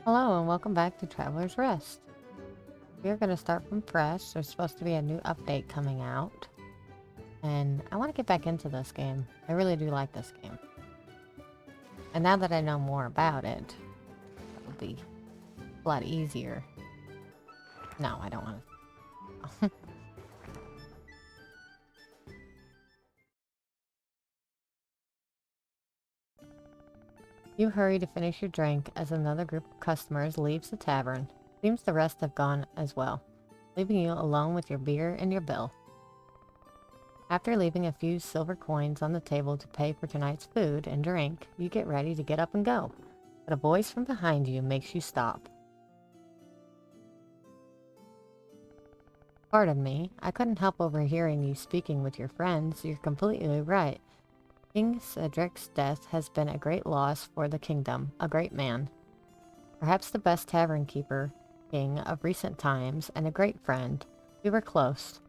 Hello and welcome back to Traveler's Rest. We're going to start from fresh. There's supposed to be a new update coming out. And I want to get back into this game. I really do like this game. And now that I know more about it, it'll be a lot easier. No, I don't want to. You hurry to finish your drink as another group of customers leaves the tavern. Seems the rest have gone as well, leaving you alone with your beer and your bill. After leaving a few silver coins on the table to pay for tonight's food and drink, you get ready to get up and go. But a voice from behind you makes you stop. Pardon me, I couldn't help overhearing you speaking with your friends. You're completely right. King Cedric's death has been a great loss for the kingdom, a great man. Perhaps the best tavern keeper king of recent times and a great friend. We were close.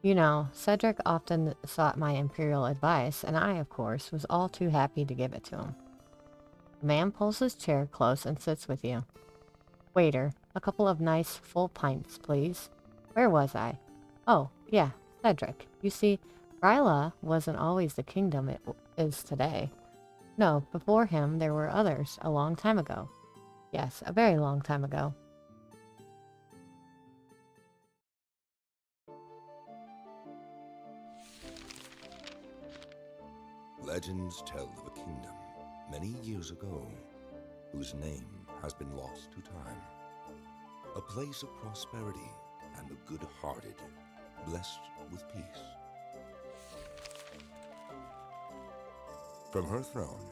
You know, Cedric often sought my imperial advice, and I, of course, was all too happy to give it to him. The man pulls his chair close and sits with you. Waiter, a couple of nice full pints, please. Where was I? Oh, yeah, Cedric. You see, Ryla wasn't always the kingdom it is today. No, before him there were others, a long time ago. Yes, a very long time ago. Legends tell of a kingdom many years ago whose name has been lost to time. A place of prosperity and the good-hearted, blessed with peace. From her throne,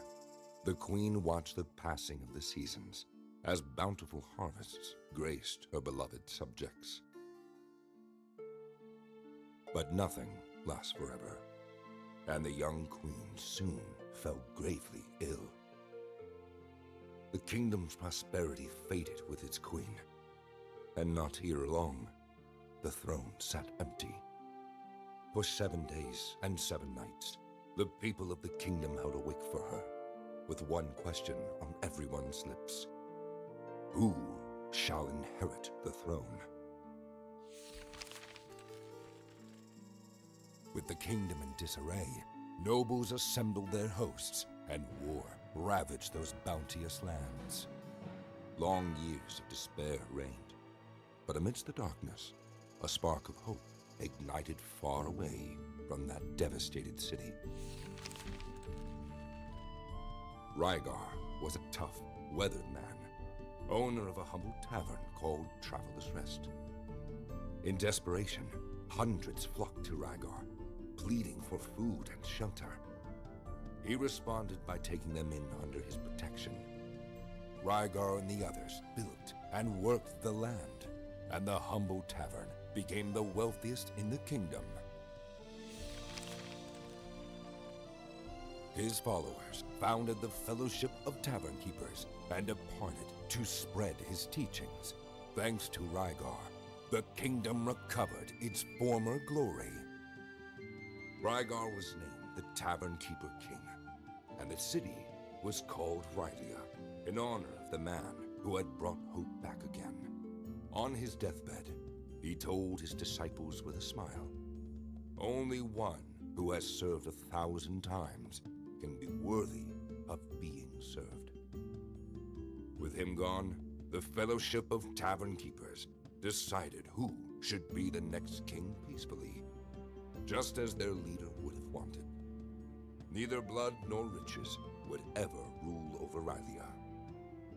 the queen watched the passing of the seasons as bountiful harvests graced her beloved subjects. But nothing lasts forever, and the young queen soon fell gravely ill. The kingdom's prosperity faded with its queen, and not here long, the throne sat empty. For 7 days and 7 nights, the people of the kingdom held awake for her, with one question on everyone's lips. Who shall inherit the throne? With the kingdom in disarray, nobles assembled their hosts, and war ravaged those bounteous lands. Long years of despair reigned, but amidst the darkness, a spark of hope ignited far away from that devastated city. Rygar was a tough, weathered man, owner of a humble tavern called Traveler's Rest. In desperation, hundreds flocked to Rygar, pleading for food and shelter. He responded by taking them in under his protection. Rygar and the others built and worked the land, and the humble tavern became the wealthiest in the kingdom. His followers founded the Fellowship of Tavern Keepers and departed to spread his teachings. Thanks to Rygar, the kingdom recovered its former glory. Rygar was named the Tavern Keeper King, and the city was called Rylia, in honor of the man who had brought hope back again. On his deathbed, he told his disciples with a smile, "Only one who has served 1,000 times can be worthy of being served." With him gone, the Fellowship of Tavern Keepers decided who should be the next king peacefully, just as their leader would have wanted. Neither blood nor riches would ever rule over Rylia.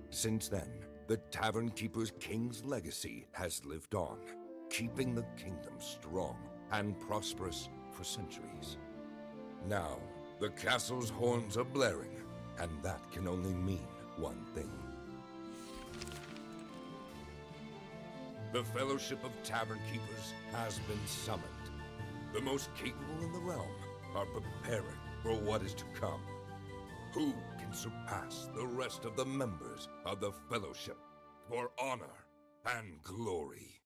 Since then, the Tavern Keeper's king's legacy has lived on, keeping the kingdom strong and prosperous for centuries. Now, the castle's horns are blaring, and that can only mean one thing. The Fellowship of Tavern Keepers has been summoned. The most capable in the realm are preparing for what is to come. Who can surpass the rest of the members of the Fellowship for honor and glory?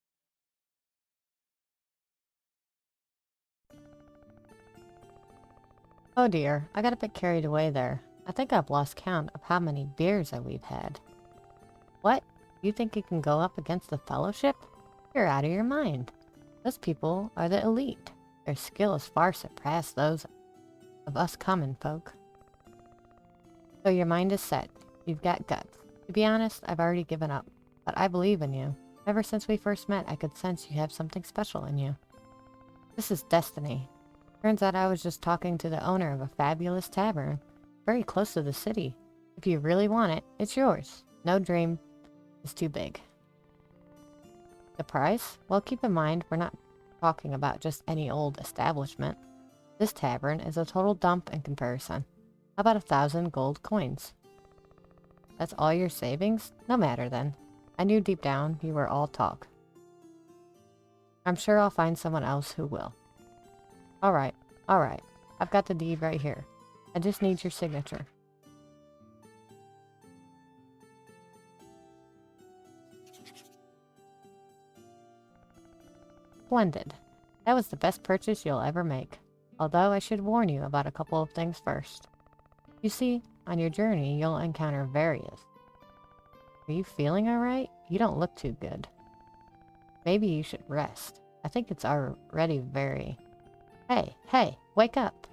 Oh dear, I got a bit carried away there. I think I've lost count of how many beers that we've had. What? You think you can go up against the Fellowship? You're out of your mind. Those people are the elite. Their skill is far surpassed those of us common folk. So your mind is set. You've got guts. To be honest, I've already given up. But I believe in you. Ever since we first met, I could sense you have something special in you. This is destiny. Turns out I was just talking to the owner of a fabulous tavern, very close to the city. If you really want it, it's yours. No dream is too big. The price? Well, keep in mind, we're not talking about just any old establishment. This tavern is a total dump in comparison. How about 1,000 gold coins? That's all your savings? No matter then. I knew deep down you were all talk. I'm sure I'll find someone else who will. Alright. I've got the deed right here. I just need your signature. Splendid. That was the best purchase you'll ever make. Although I should warn you about a couple of things first. You see, on your journey you'll encounter various. Are you feeling alright? You don't look too good. Maybe you should rest. I think it's already very... Hey, wake up!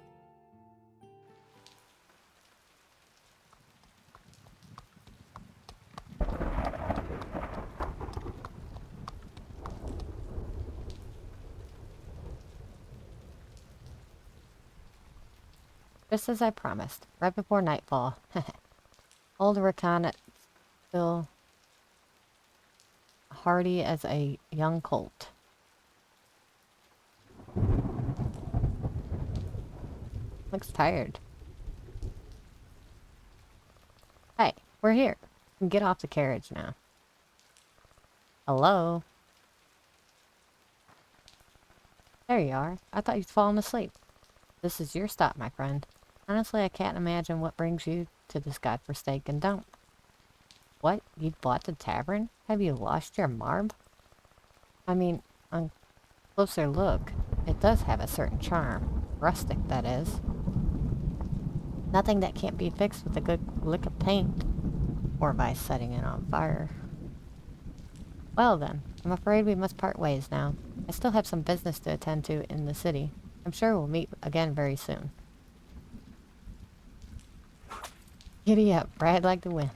Just as I promised, right before nightfall. Old Rakan still hardy as a young colt. Looks tired. Hey, we're here. You can get off the carriage now. Hello? There you are. I thought you'd fallen asleep. This is your stop, my friend. Honestly, I can't imagine what brings you to this godforsaken dump. What? You bought the tavern? Have you lost your marb? I mean, on closer look, it does have a certain charm. Rustic, that is. Nothing that can't be fixed with a good lick of paint. Or by setting it on fire. Well then, I'm afraid we must part ways now. I still have some business to attend to in the city. I'm sure we'll meet again very soon. Giddy up, ride like the wind.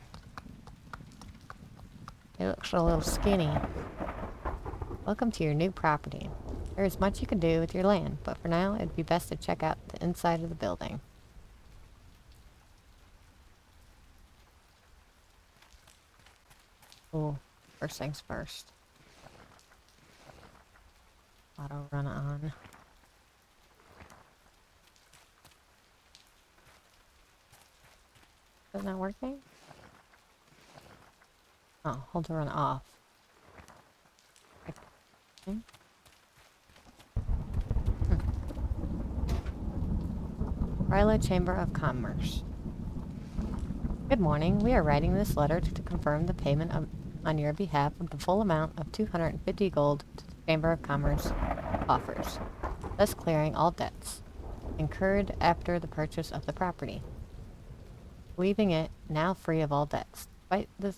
It looks a little skinny. Welcome to your new property. There is much you can do with your land, but for now it'd be best to check out the inside of the building. Ooh, first things first. Auto run on. Is it not working? Oh, hold to run off. Okay. Ryla Chamber of Commerce. Good morning. We are writing this letter to confirm the payment on your behalf of the full amount of 250 gold to the Chamber of Commerce offers, thus clearing all debts incurred after the purchase of the property, leaving it now free of all debts. Despite the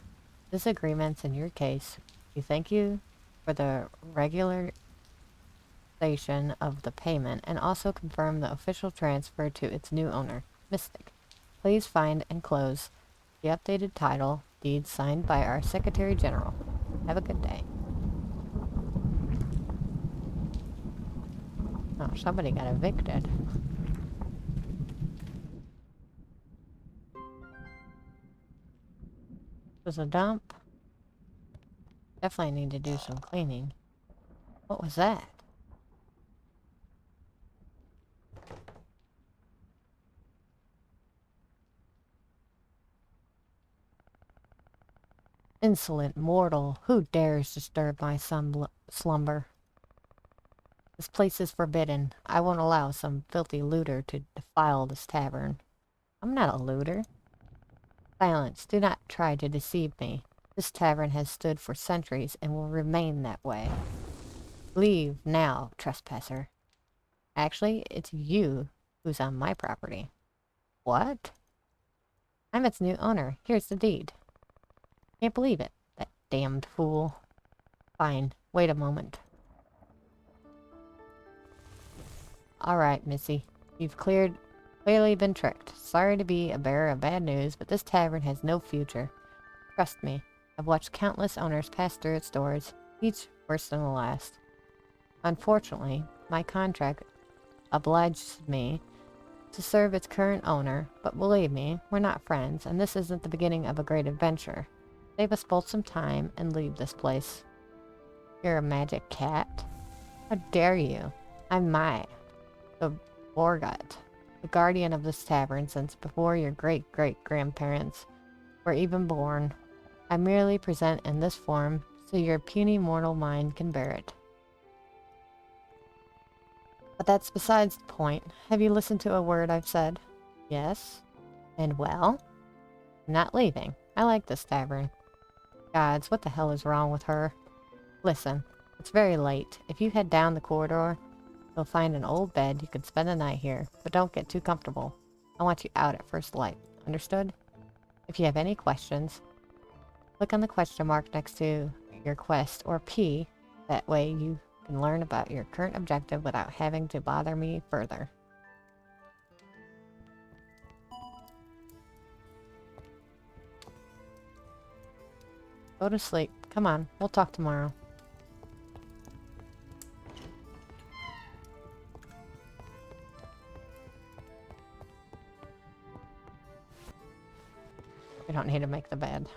disagreements in your case, we thank you for the regularization of the payment and also confirm the official transfer to its new owner, Mystic. Please find and close the updated title deed signed by our Secretary General. Have a good day. Oh, somebody got evicted. Was a dump. Definitely need to do some cleaning. What was that? Insolent mortal, who dares disturb my slumber? This place is forbidden. I won't allow some filthy looter to defile this tavern. I'm not a looter. Silence, do not try to deceive me. This tavern has stood for centuries and will remain that way. Leave now, trespasser. Actually, it's you who's on my property. What? I'm its new owner. Here's the deed. Can't believe it. Damned fool. Fine. Wait a moment. Alright, Missy. You've clearly been tricked. Sorry to be a bearer of bad news, but this tavern has no future. Trust me. I've watched countless owners pass through its doors, each worse than the last. Unfortunately, my contract obliges me to serve its current owner, but believe me, we're not friends, and this isn't the beginning of a great adventure. Save us both some time and leave this place. You're a magic cat? How dare you? I'm Mai, the Borgut, the guardian of this tavern since before your great-great-grandparents were even born. I merely present in this form so your puny mortal mind can bear it. But that's besides the point. Have you listened to a word I've said? Yes? And well? I'm not leaving. I like this tavern. Gods, what the hell is wrong with her? Listen, it's very late. If you head down the corridor, you'll find an old bed. You can spend the night here, but don't get too comfortable. I want you out at first light. Understood? If you have any questions, click on the question mark next to your quest, or P. That way you can learn about your current objective without having to bother me further. Go to sleep. Come on, we'll talk tomorrow. We don't need to make the bed.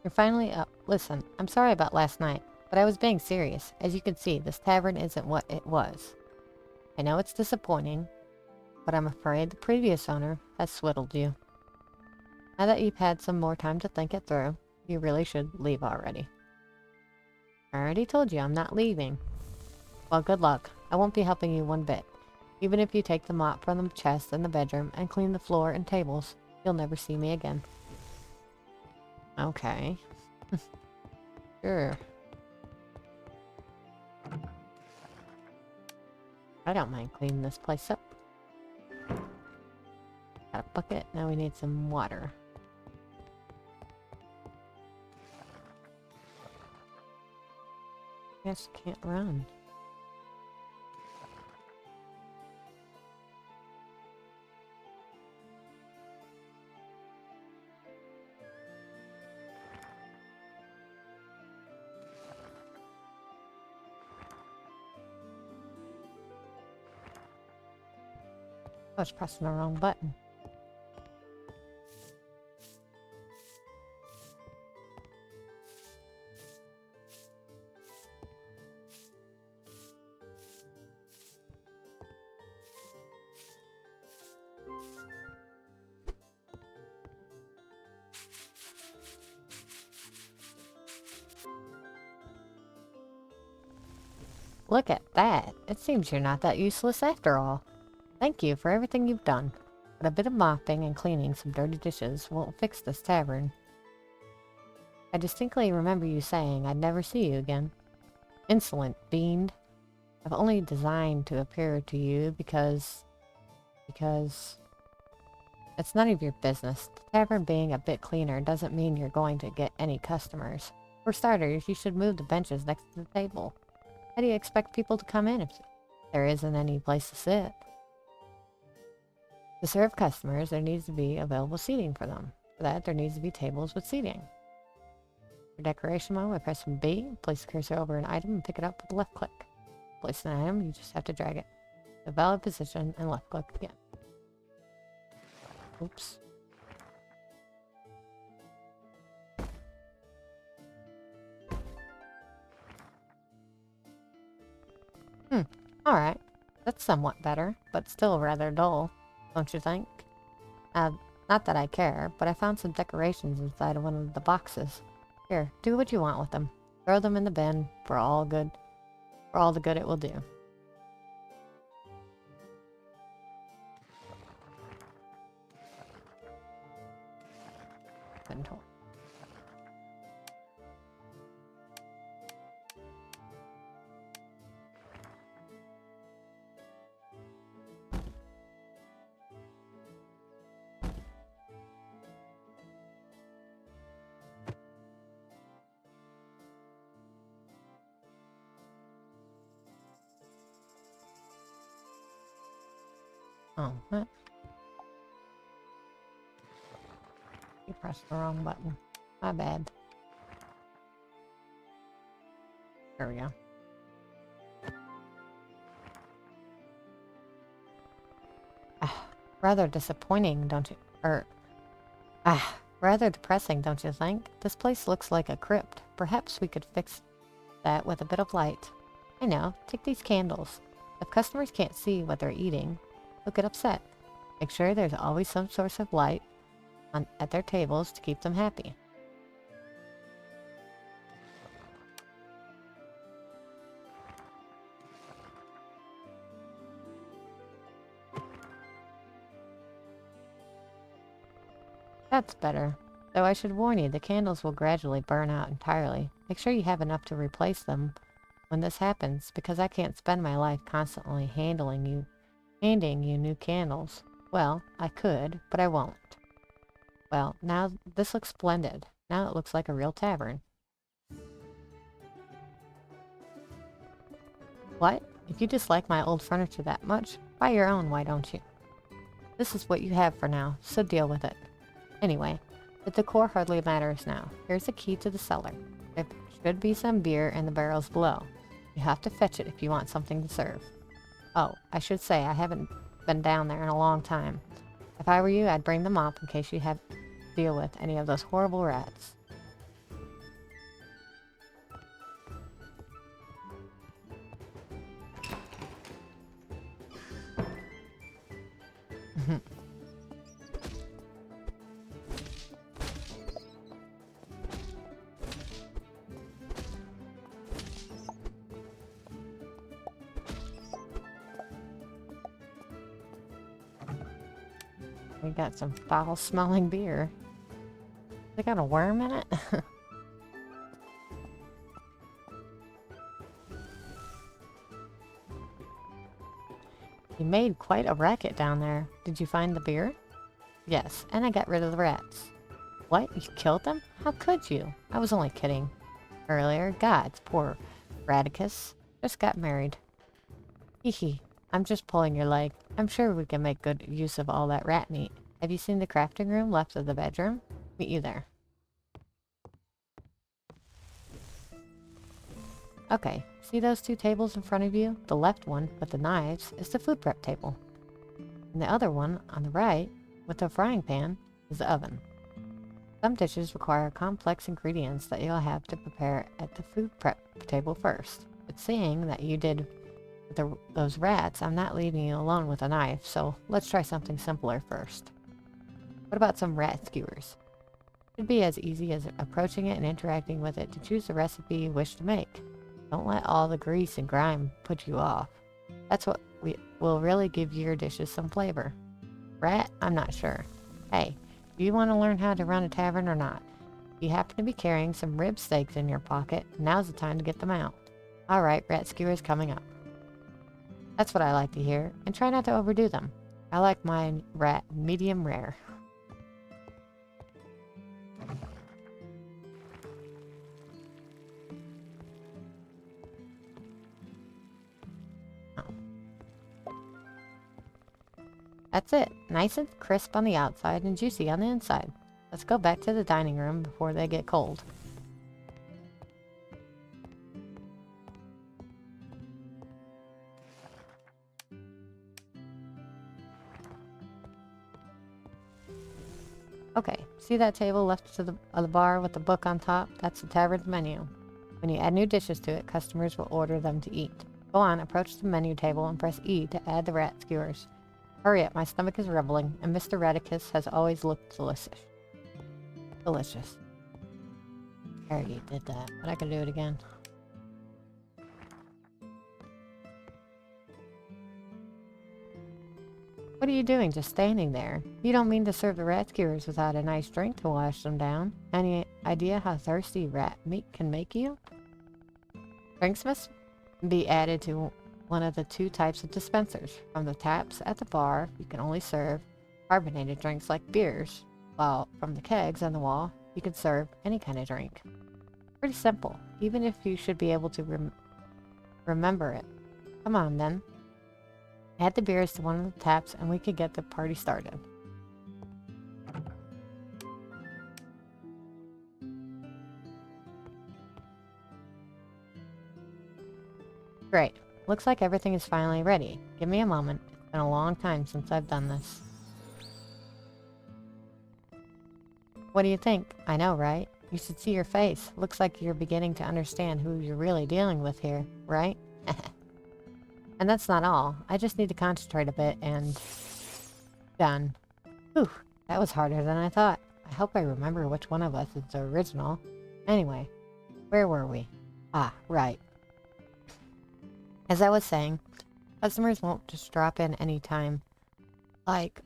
You're finally up. Listen, I'm sorry about last night, but I was being serious. As you can see, this tavern isn't what it was. I know it's disappointing, but I'm afraid the previous owner has swindled you. Now that you've had some more time to think it through, you really should leave already. I already told you I'm not leaving. Well, good luck. I won't be helping you one bit. Even if you take the mop from the chest in the bedroom and clean the floor and tables, you'll never see me again. Okay. Sure. I don't mind cleaning this place up. Got a bucket. Now we need some water. Guess can't run. I was pressing the wrong button. Look at that. It seems you're not that useless after all. Thank you for everything you've done. But a bit of mopping and cleaning some dirty dishes won't fix this tavern. I distinctly remember you saying I'd never see you again. Insolent fiend. I've only designed to appear to you because it's none of your business. The tavern being a bit cleaner doesn't mean you're going to get any customers. For starters, you should move the benches next to the table. How do you expect people to come in if there isn't any place to sit? To serve customers, there needs to be available seating for them. For that, there needs to be tables with seating. For decoration mode, I press B, place the cursor over an item, and pick it up with the left click. Place an item, you just have to drag it to a valid position and left click again. Oops. Alright. That's somewhat better, but still rather dull, don't you think? Not that I care, but I found some decorations inside of one of the boxes. Here, do what you want with them. Throw them in the bin for all the good it will do. Inventory. Oh, what? You pressed the wrong button. My bad. There we go. Rather disappointing, don't you? Rather depressing, don't you think? This place looks like a crypt. Perhaps we could fix that with a bit of light. I know. Take these candles. If customers can't see what they're eating, they'll get upset. Make sure there's always some source of light at their tables to keep them happy. That's better. Though I should warn you, the candles will gradually burn out entirely. Make sure you have enough to replace them when this happens, because I can't spend my life constantly handing you new candles. Well, I could, but I won't. Well, now this looks splendid. Now it looks like a real tavern. What? If you dislike my old furniture that much, buy your own, why don't you? This is what you have for now, so deal with it. Anyway, the decor hardly matters now. Here's the key to the cellar. There should be some beer in the barrels below. You have to fetch it if you want something to serve. Oh, I should say I haven't been down there in a long time. If I were you, I'd bring them up in case you have to deal with any of those horrible rats. We got some foul-smelling beer. They got a worm in it? You made quite a racket down there. Did you find the beer? Yes, and I got rid of the rats. What? You killed them? How could you? I was only kidding. Earlier, gods, poor Radicus. Just got married. Hee. I'm just pulling your leg. I'm sure we can make good use of all that rat meat. Have you seen the crafting room left of the bedroom? Meet you there. Okay, see those two tables in front of you? The left one, with the knives, is the food prep table. And the other one, on the right, with the frying pan, is the oven. Some dishes require complex ingredients that you'll have to prepare at the food prep table first. But seeing that you did those rats, I'm not leaving you alone with a knife, so let's try something simpler first. What about some rat skewers? It should be as easy as approaching it and interacting with it to choose the recipe you wish to make. Don't let all the grease and grime put you off. That's what will really give your dishes some flavor. Rat? I'm not sure. Hey, do you want to learn how to run a tavern or not? If you happen to be carrying some rib steaks in your pocket, now's the time to get them out. Alright, rat skewers coming up. That's what I like to hear, and try not to overdo them. I like mine rat medium rare. That's it. Nice and crisp on the outside and juicy on the inside. Let's go back to the dining room before they get cold. Okay, see that table left to the bar with the book on top? That's the tavern's menu. When you add new dishes to it, customers will order them to eat. Go on, approach the menu table and press E to add the rat skewers. Hurry up, my stomach is rumbling, and Mr. Radicus has always looked delicious. Delicious. I already did that, but I can do it again. What are you doing, just standing there? You don't mean to serve the rat skewers without a nice drink to wash them down? Any idea how thirsty rat meat can make you? Drinks must be added to one of the two types of dispensers. From the taps at the bar, you can only serve carbonated drinks like beers, while from the kegs on the wall, you can serve any kind of drink. Pretty simple, even if you should be able to remember it. Come on, then. Add the beers to one of the taps and we could get the party started. Great. Looks like everything is finally ready. Give me a moment. It's been a long time since I've done this. What do you think? I know, right? You should see your face. Looks like you're beginning to understand who you're really dealing with here, right? And that's not all. I just need to concentrate a bit and... Done. Whew, that was harder than I thought. I hope I remember which one of us is the original. Anyway, where were we? Ah, right. As I was saying, customers won't just drop in anytime. Like,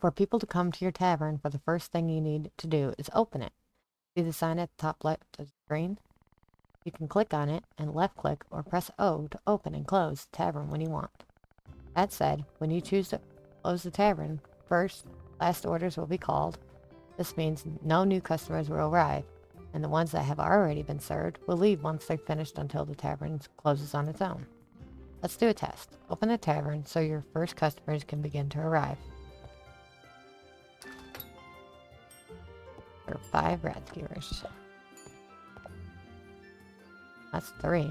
for people to come to your tavern, for the first thing you need to do is open it. See the sign at the top left of the screen? You can click on it and left click or press O to open and close the tavern when you want. That said, when you choose to close the tavern, first, last orders will be called. This means no new customers will arrive, and the ones that have already been served will leave once they've finished until the tavern closes on its own. Let's do a test. Open the tavern so your first customers can begin to arrive. There are 5 rat skewers. That's 3.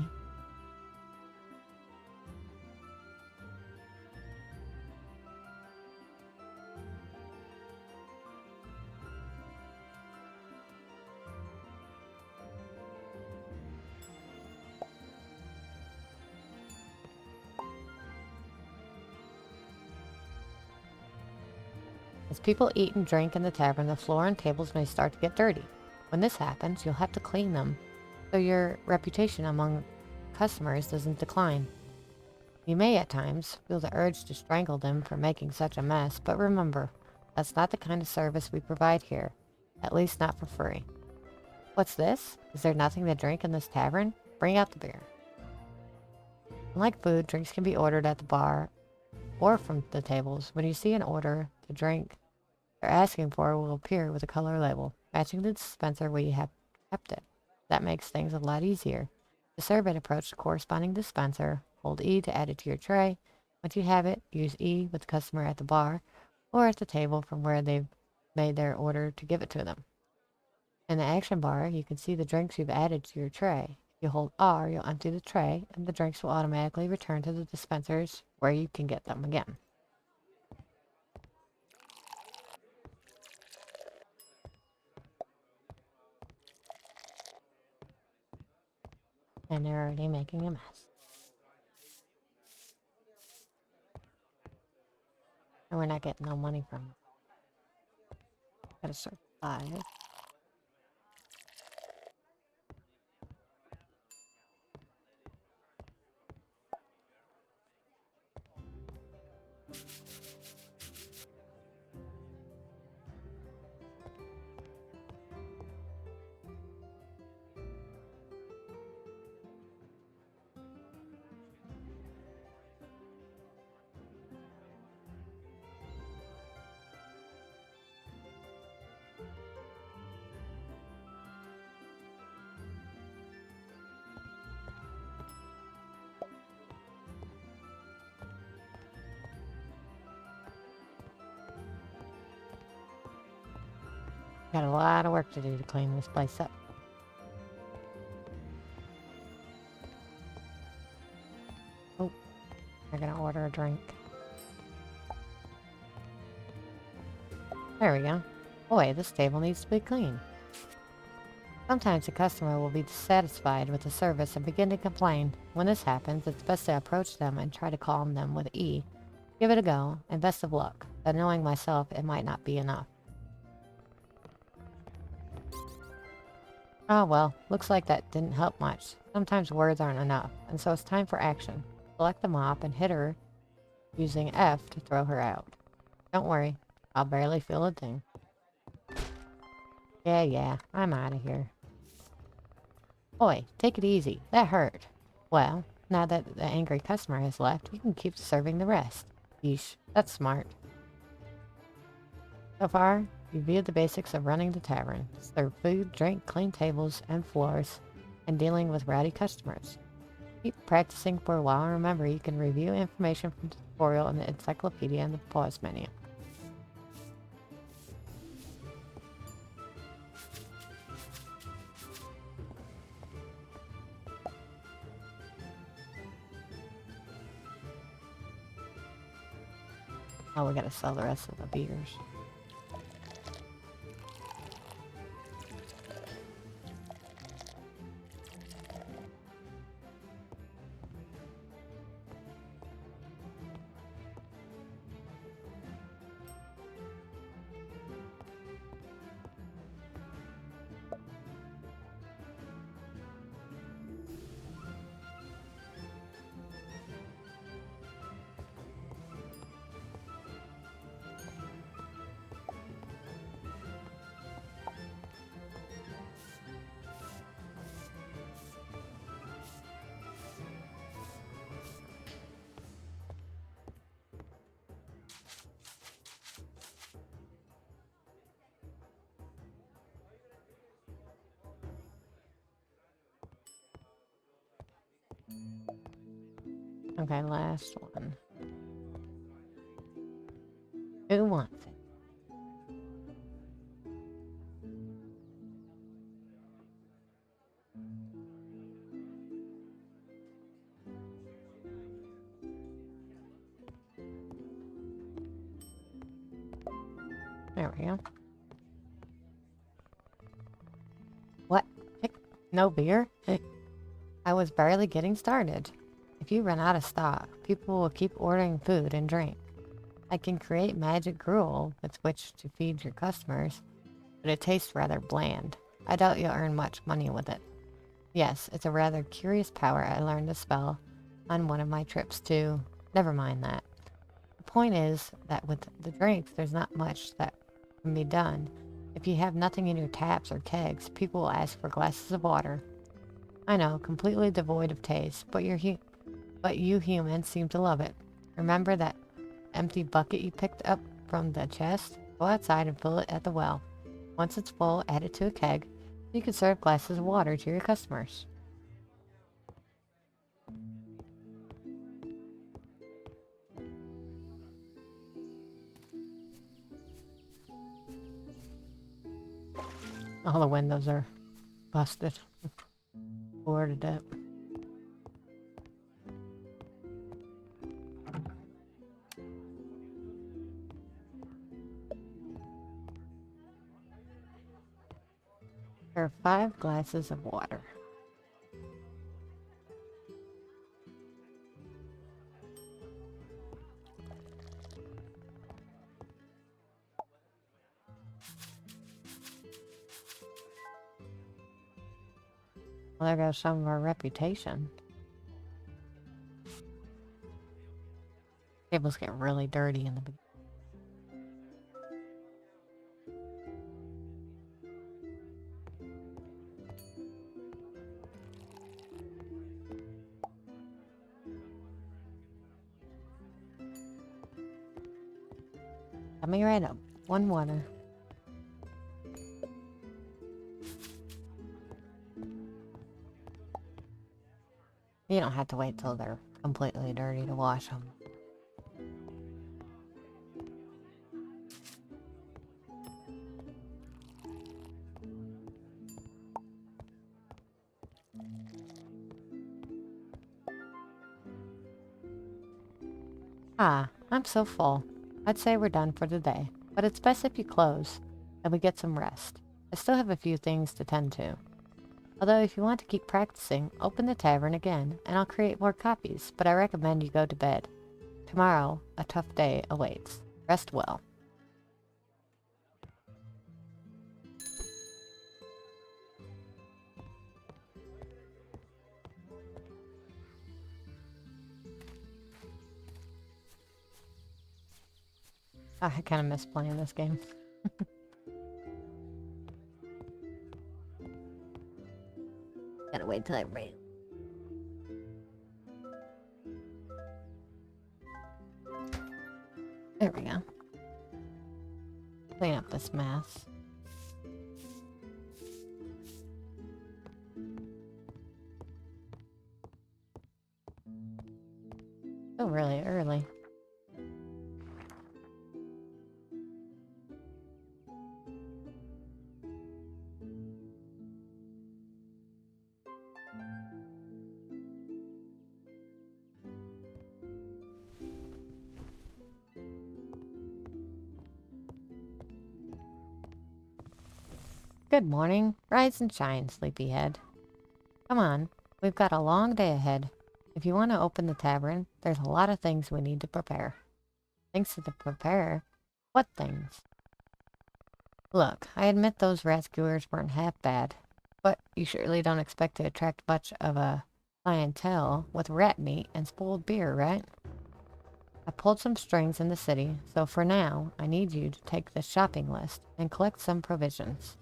As people eat and drink in the tavern, the floor and tables may start to get dirty. When this happens, you'll have to clean them so your reputation among customers doesn't decline. You may at times feel the urge to strangle them for making such a mess, but remember, that's not the kind of service we provide here, at least not for free. What's this? Is there nothing to drink in this tavern? Bring out the beer. Unlike food, drinks can be ordered at the bar or from the tables. When you see an order, the drink they're asking for will appear with a color label, matching the dispenser where you have kept it. That makes things a lot easier. To serve it, approach the corresponding dispenser, hold E to add it to your tray. Once you have it, use E with the customer at the bar or at the table from where they've made their order to give it to them. In the action bar, you can see the drinks you've added to your tray. If you hold R, you'll empty the tray, and the drinks will automatically return to the dispensers where you can get them again. And they're already making a mess. And we're not getting no money from it. Gotta survive. Got a lot of work to do to clean this place up. Oh, I'm gonna order a drink. There we go. Boy, this table needs to be clean. Sometimes a customer will be dissatisfied with the service and begin to complain. When this happens, it's best to approach them and try to calm them with E. Give it a go, and best of luck. But knowing myself, it might not be enough. Oh well, looks like that didn't help much. Sometimes words aren't enough, and so it's time for action. Select the mop and hit her using F to throw her out. Don't worry, I'll barely feel a thing. Yeah, I'm out of here. Oi, take it easy. That hurt. Well, now that the angry customer has left, you can keep serving the rest. Yeesh, that's smart. So far, you viewed the basics of running the tavern. Serve food, drink, clean tables and floors, and dealing with rowdy customers. Keep practicing for a while and remember you can review information from the tutorial in the encyclopedia in the pause menu. Oh, we gotta sell the rest of the beers. Okay, last one. Who wants it? There we go. What? No beer? I was barely getting started. If you run out of stock, people will keep ordering food and drink. I can create magic gruel with which to feed your customers, but it tastes rather bland. I doubt you'll earn much money with it. Yes, it's a rather curious power I learned to spell on one of my trips to... Never mind that. The point is that with the drinks, there's not much that can be done. If you have nothing in your taps or kegs, people will ask for glasses of water. I know, completely devoid of taste, but you humans seem to love it. Remember that empty bucket you picked up from the chest? Go outside and fill it at the well. Once it's full, add it to a keg. You can serve glasses of water to your customers. All the windows are busted. Boarded up. There are 5 glasses of water. Well, there goes some of our reputation. Tables get really dirty in the beginning. Coming right up. 1 water. You don't have to wait till they're completely dirty to wash them. Ah, I'm so full. I'd say we're done for the day, but it's best if you close and we get some rest. I still have a few things to tend to. Although if you want to keep practicing, open the tavern again and I'll create more copies, but I recommend you go to bed. Tomorrow, a tough day awaits. Rest well. I kind of miss playing this game. Gotta wait till I rain. There we go. Clean up this mess. really early. Good morning. Rise and shine, sleepyhead. Come on, we've got a long day ahead. If you want to open the tavern, there's a lot of things we need to prepare. Things to prepare? What things? Look, I admit those rat skewers weren't half bad, but you surely don't expect to attract much of a clientele with rat meat and spoiled beer, right? I pulled some strings in the city, so for now, I need you to take the shopping list and collect some provisions.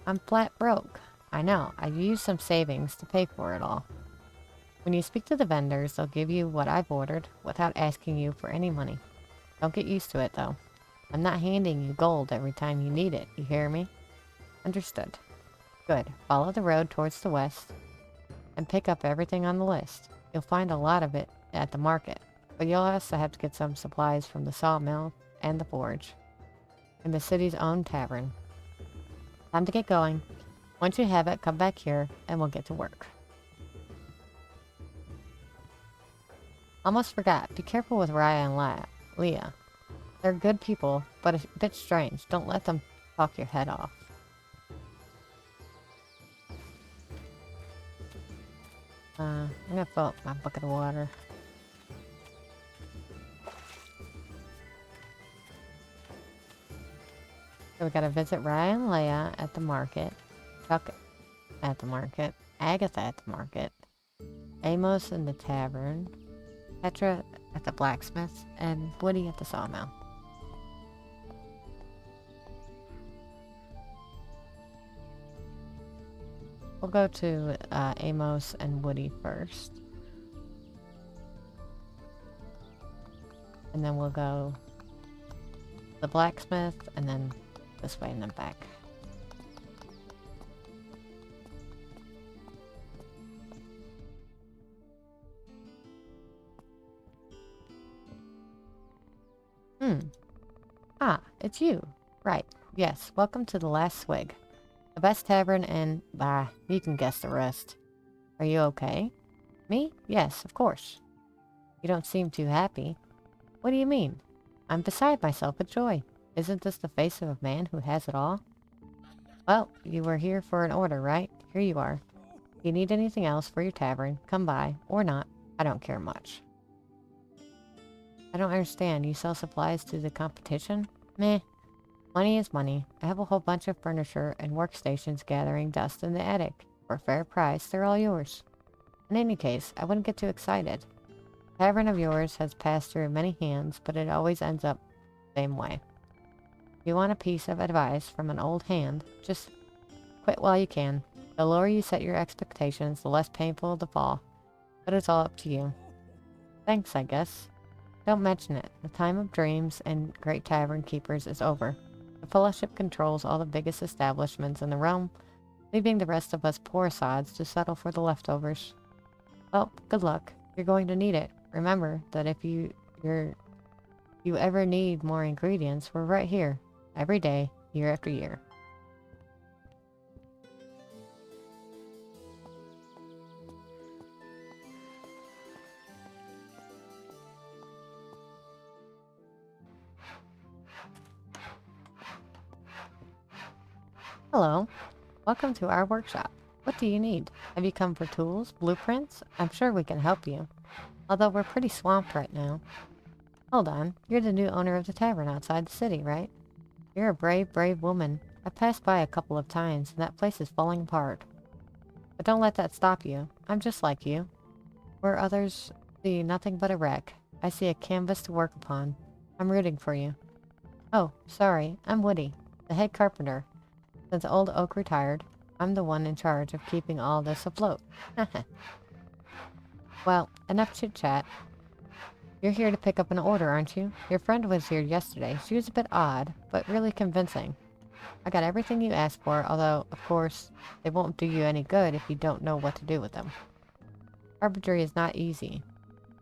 I'm flat broke. I know, I used some savings to pay for it all. When you speak to the vendors, they'll give you what I've ordered without asking you for any money. Don't get used to it, though. I'm not handing you gold every time you need it, you hear me? Understood. Good. Follow the road towards the west and pick up everything on the list. You'll find a lot of it at the market, but you'll also have to get some supplies from the sawmill and the forge, and the city's own tavern. Time to get going. Once you have it, come back here and we'll get to work. Almost forgot. Be careful with Raya and Leah. They're good people, but a bit strange. Don't let them talk your head off. I'm gonna fill up my bucket of water. So we gotta visit Raya and Leia at the market, Chuck at the market, Agatha at the market, Amos in the tavern, Petra at the blacksmith, and Woody at the sawmill. We'll go to Amos and Woody first. And then we'll go to the blacksmith, and then this way and then back. Ah, it's you. Right. Yes, welcome to the Last Swig. The best tavern in... Bah, you can guess the rest. Are you okay? Me? Yes, of course. You don't seem too happy. What do you mean? I'm beside myself with joy. Isn't this the face of a man who has it all? Well, you were here for an order, right? Here you are. If you need anything else for your tavern, come by. Or not. I don't care much. I don't understand. You sell supplies to the competition? Meh. Money is money. I have a whole bunch of furniture and workstations gathering dust in the attic. For a fair price, they're all yours. In any case, I wouldn't get too excited. The tavern of yours has passed through many hands, but it always ends up the same way. If you want a piece of advice from an old hand, just quit while you can. The lower you set your expectations, the less painful the fall. But it's all up to you. Thanks, I guess. Don't mention it. The time of dreams and great tavern keepers is over. The Fellowship controls all the biggest establishments in the realm, leaving the rest of us poor sods to settle for the leftovers. Well, good luck. You're going to need it. Remember that if you ever need more ingredients, we're right here. Every day, year after year. Hello. Welcome to our workshop. What do you need? Have you come for tools, blueprints? I'm sure we can help you. Although we're pretty swamped right now. Hold on. You're the new owner of the tavern outside the city, right? You're a brave, brave woman. I've passed by a couple of times, and that place is falling apart. But don't let that stop you. I'm just like you. Where others see nothing but a wreck, I see a canvas to work upon. I'm rooting for you. Oh, sorry. I'm Woody, the head carpenter. Since Old Oak retired, I'm the one in charge of keeping all this afloat. Well, enough chit-chat. You're here to pick up an order, aren't you? Your friend was here yesterday. She was a bit odd, but really convincing. I got everything you asked for, although, of course, they won't do you any good if you don't know what to do with them. Carpentry is not easy.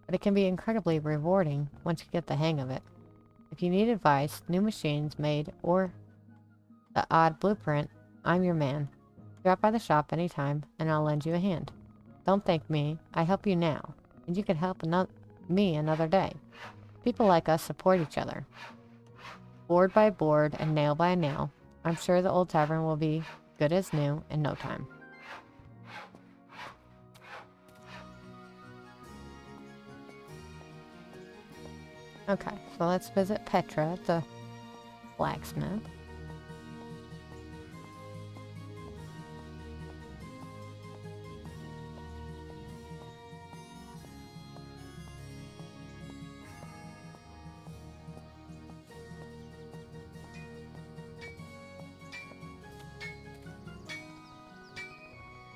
but it can be incredibly rewarding once you get the hang of it. If you need advice, new machines made, or the odd blueprint, I'm your man. Drop by the shop anytime, and I'll lend you a hand. Don't thank me. I help you now, and you can help me another day. People like us support each other. Board by board and nail by nail, I'm sure the old tavern will be good as new in no time. Okay, so let's visit Petra, the blacksmith.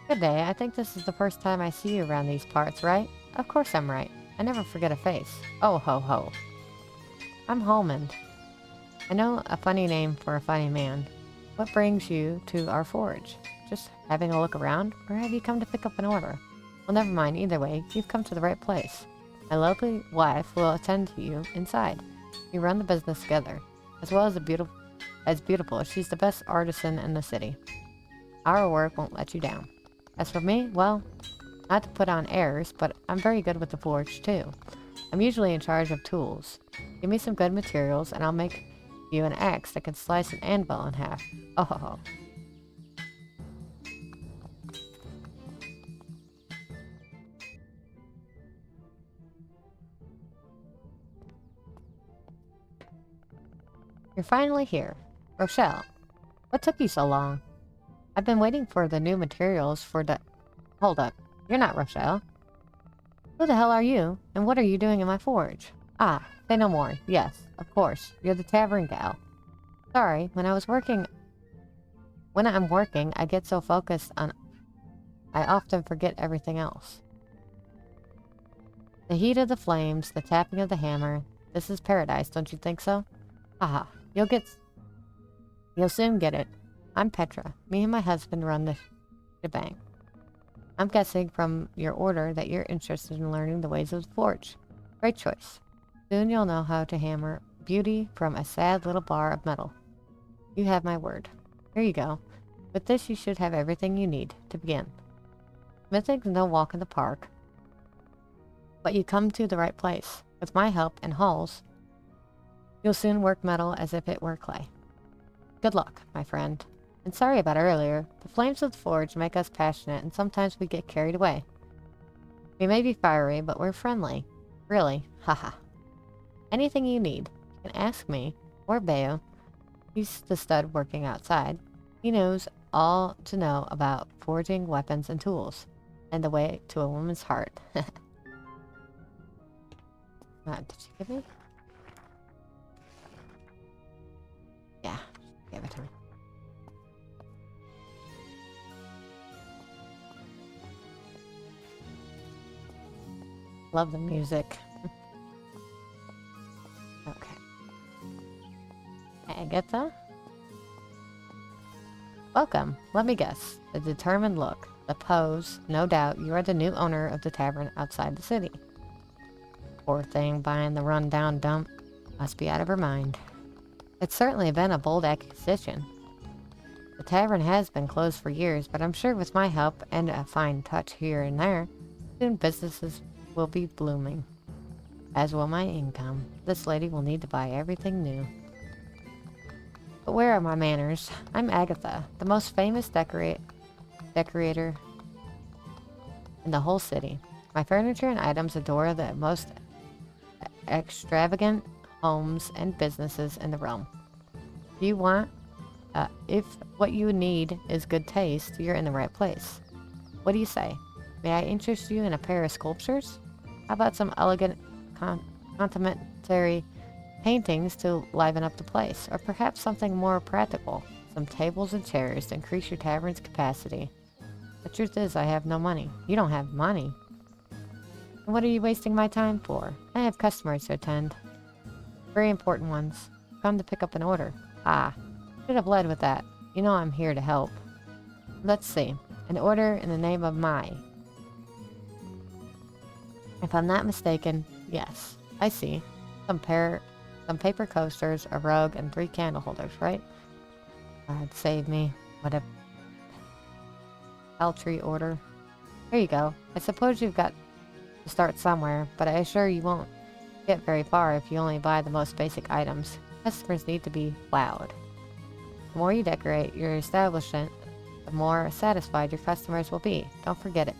Good day, I think this is the first time I see you around these parts, right? Of course I'm right. I never forget a face. Oh ho ho. I'm Holmond. I know a funny name for a funny man. What brings you to our forge? Just having a look around, or have you come to pick up an order? Well, never mind, either way, you've come to the right place. My lovely wife will attend to you inside. We run the business together, as well as beautiful. She's the best artisan in the city. Our work won't let you down. As for me, well, not to put on airs, but I'm very good with the forge too. I'm usually in charge of tools. Give me some good materials and I'll make you an axe that can slice an anvil in half. Oh ho ho. You're finally here. Rochelle, what took you so long? I've been waiting for the new materials for the... Hold up. You're not Rochelle. Who the hell are you? And what are you doing in my forge? Ah, say no more. Yes, of course. You're the tavern gal. Sorry, when I'm working, I get so focused on... I often forget everything else. The heat of the flames, the tapping of the hammer. This is paradise, don't you think so? Haha, you'll soon get it. I'm Petra. Me and my husband run the shebang. I'm guessing from your order that you're interested in learning the ways of the forge. Great choice. Soon you'll know how to hammer beauty from a sad little bar of metal. You have my word. Here you go. With this you should have everything you need to begin. Smithing's no walk in the park, but you come to the right place. With my help and Hall's, you'll soon work metal as if it were clay. Good luck, my friend. And sorry about earlier. The flames of the forge make us passionate, and sometimes we get carried away. We may be fiery, but we're friendly. Really. Haha. Anything you need, you can ask me, or Bayo. He's the stud working outside. He knows all to know about forging weapons and tools, and the way to a woman's heart. Did she give me? Yeah, she gave it to me. Love the music. Okay. Agatha? Welcome. Let me guess. The determined look. The pose. No doubt you are the new owner of the tavern outside the city. Poor thing buying the run-down dump. Must be out of her mind. It's certainly been a bold acquisition. The tavern has been closed for years, but I'm sure with my help and a fine touch here and there, soon businesses will be blooming, as will my income. This lady will need to buy everything new. But where are my manners? I'm Agatha, the most famous decorator in the whole city. My furniture and items adore the most extravagant homes and businesses in the realm. If what you need is good taste, you're in the right place. What do you say? May I interest you in a pair of sculptures? How about some elegant contemporary paintings to liven up the place? Or perhaps something more practical, some tables and chairs to increase your tavern's capacity. The truth is, I have no money. You don't have money. And what are you wasting my time for? I have customers to attend. Very important ones. Come to pick up an order. Ah, should have led with that. You know I'm here to help. Let's see. An order in the name of If I'm not mistaken, yes. I see. Some paper coasters, a rug, and 3 candle holders, right? God save me. What a paltry order. Here you go. I suppose you've got to start somewhere, but I assure you won't get very far if you only buy the most basic items. Customers need to be wowed. The more you decorate your establishment, the more satisfied your customers will be. Don't forget it.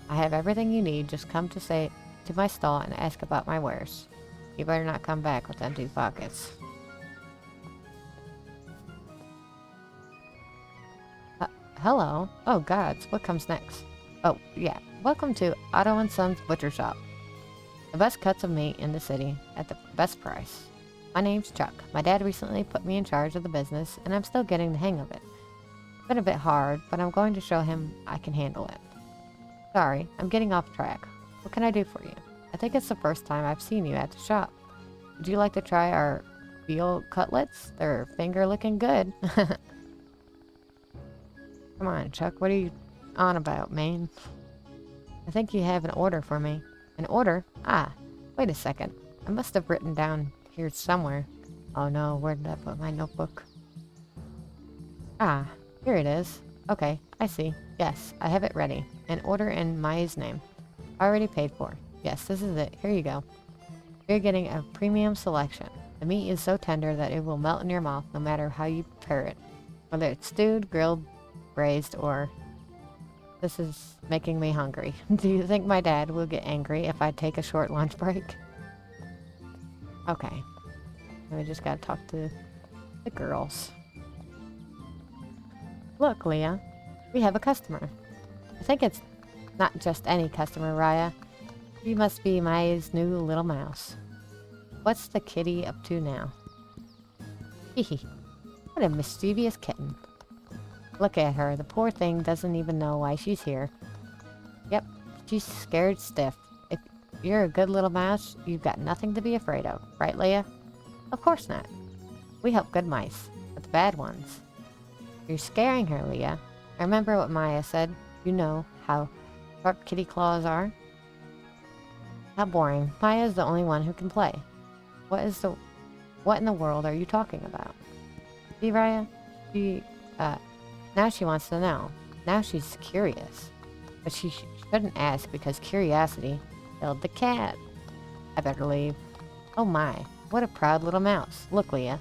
I have everything you need. Just come to my stall and ask about my wares. You better not come back with empty pockets. Hello. Oh, gods. What comes next? Oh, yeah. Welcome to Otto & Sons Butcher Shop. The best cuts of meat in the city at the best price. My name's Chuck. My dad recently put me in charge of the business, and I'm still getting the hang of it. It's been a bit hard, but I'm going to show him I can handle it. Sorry, I'm getting off track. What can I do for you? I think it's the first time I've seen you at the shop. Would you like to try our veal cutlets? They're finger-licking good. Come on, Chuck. What are you on about, man? I think you have an order for me. An order? Ah, wait a second. I must have written down here somewhere. Oh no, where did I put my notebook? Ah, here it is. Okay, I see. Yes, I have it ready. An order in Maya's name. Already paid for. Yes, this is it. Here you go. You're getting a premium selection. The meat is so tender that it will melt in your mouth no matter how you prepare it. Whether it's stewed, grilled, braised, or... This is making me hungry. Do you think my dad will get angry if I take a short lunch break? Okay. We just gotta talk to the girls. Look, Leah. We have a customer. I think it's not just any customer, Raya. You must be Maya's new little mouse. What's the kitty up to now? Hehe. What a mischievous kitten. Look at her. The poor thing doesn't even know why she's here. Yep, she's scared stiff. If you're a good little mouse, you've got nothing to be afraid of. Right, Leah? Of course not. We help good mice, but the bad ones. You're scaring her, Leah. I remember what Maya said. You know how sharp kitty claws are. How boring. Maya's the only one who can play. What in the world are you talking about? See, Raya? Now she wants to know. Now she's curious. But she shouldn't ask because curiosity killed the cat. I better leave. Oh my, what a proud little mouse. Look, Leah.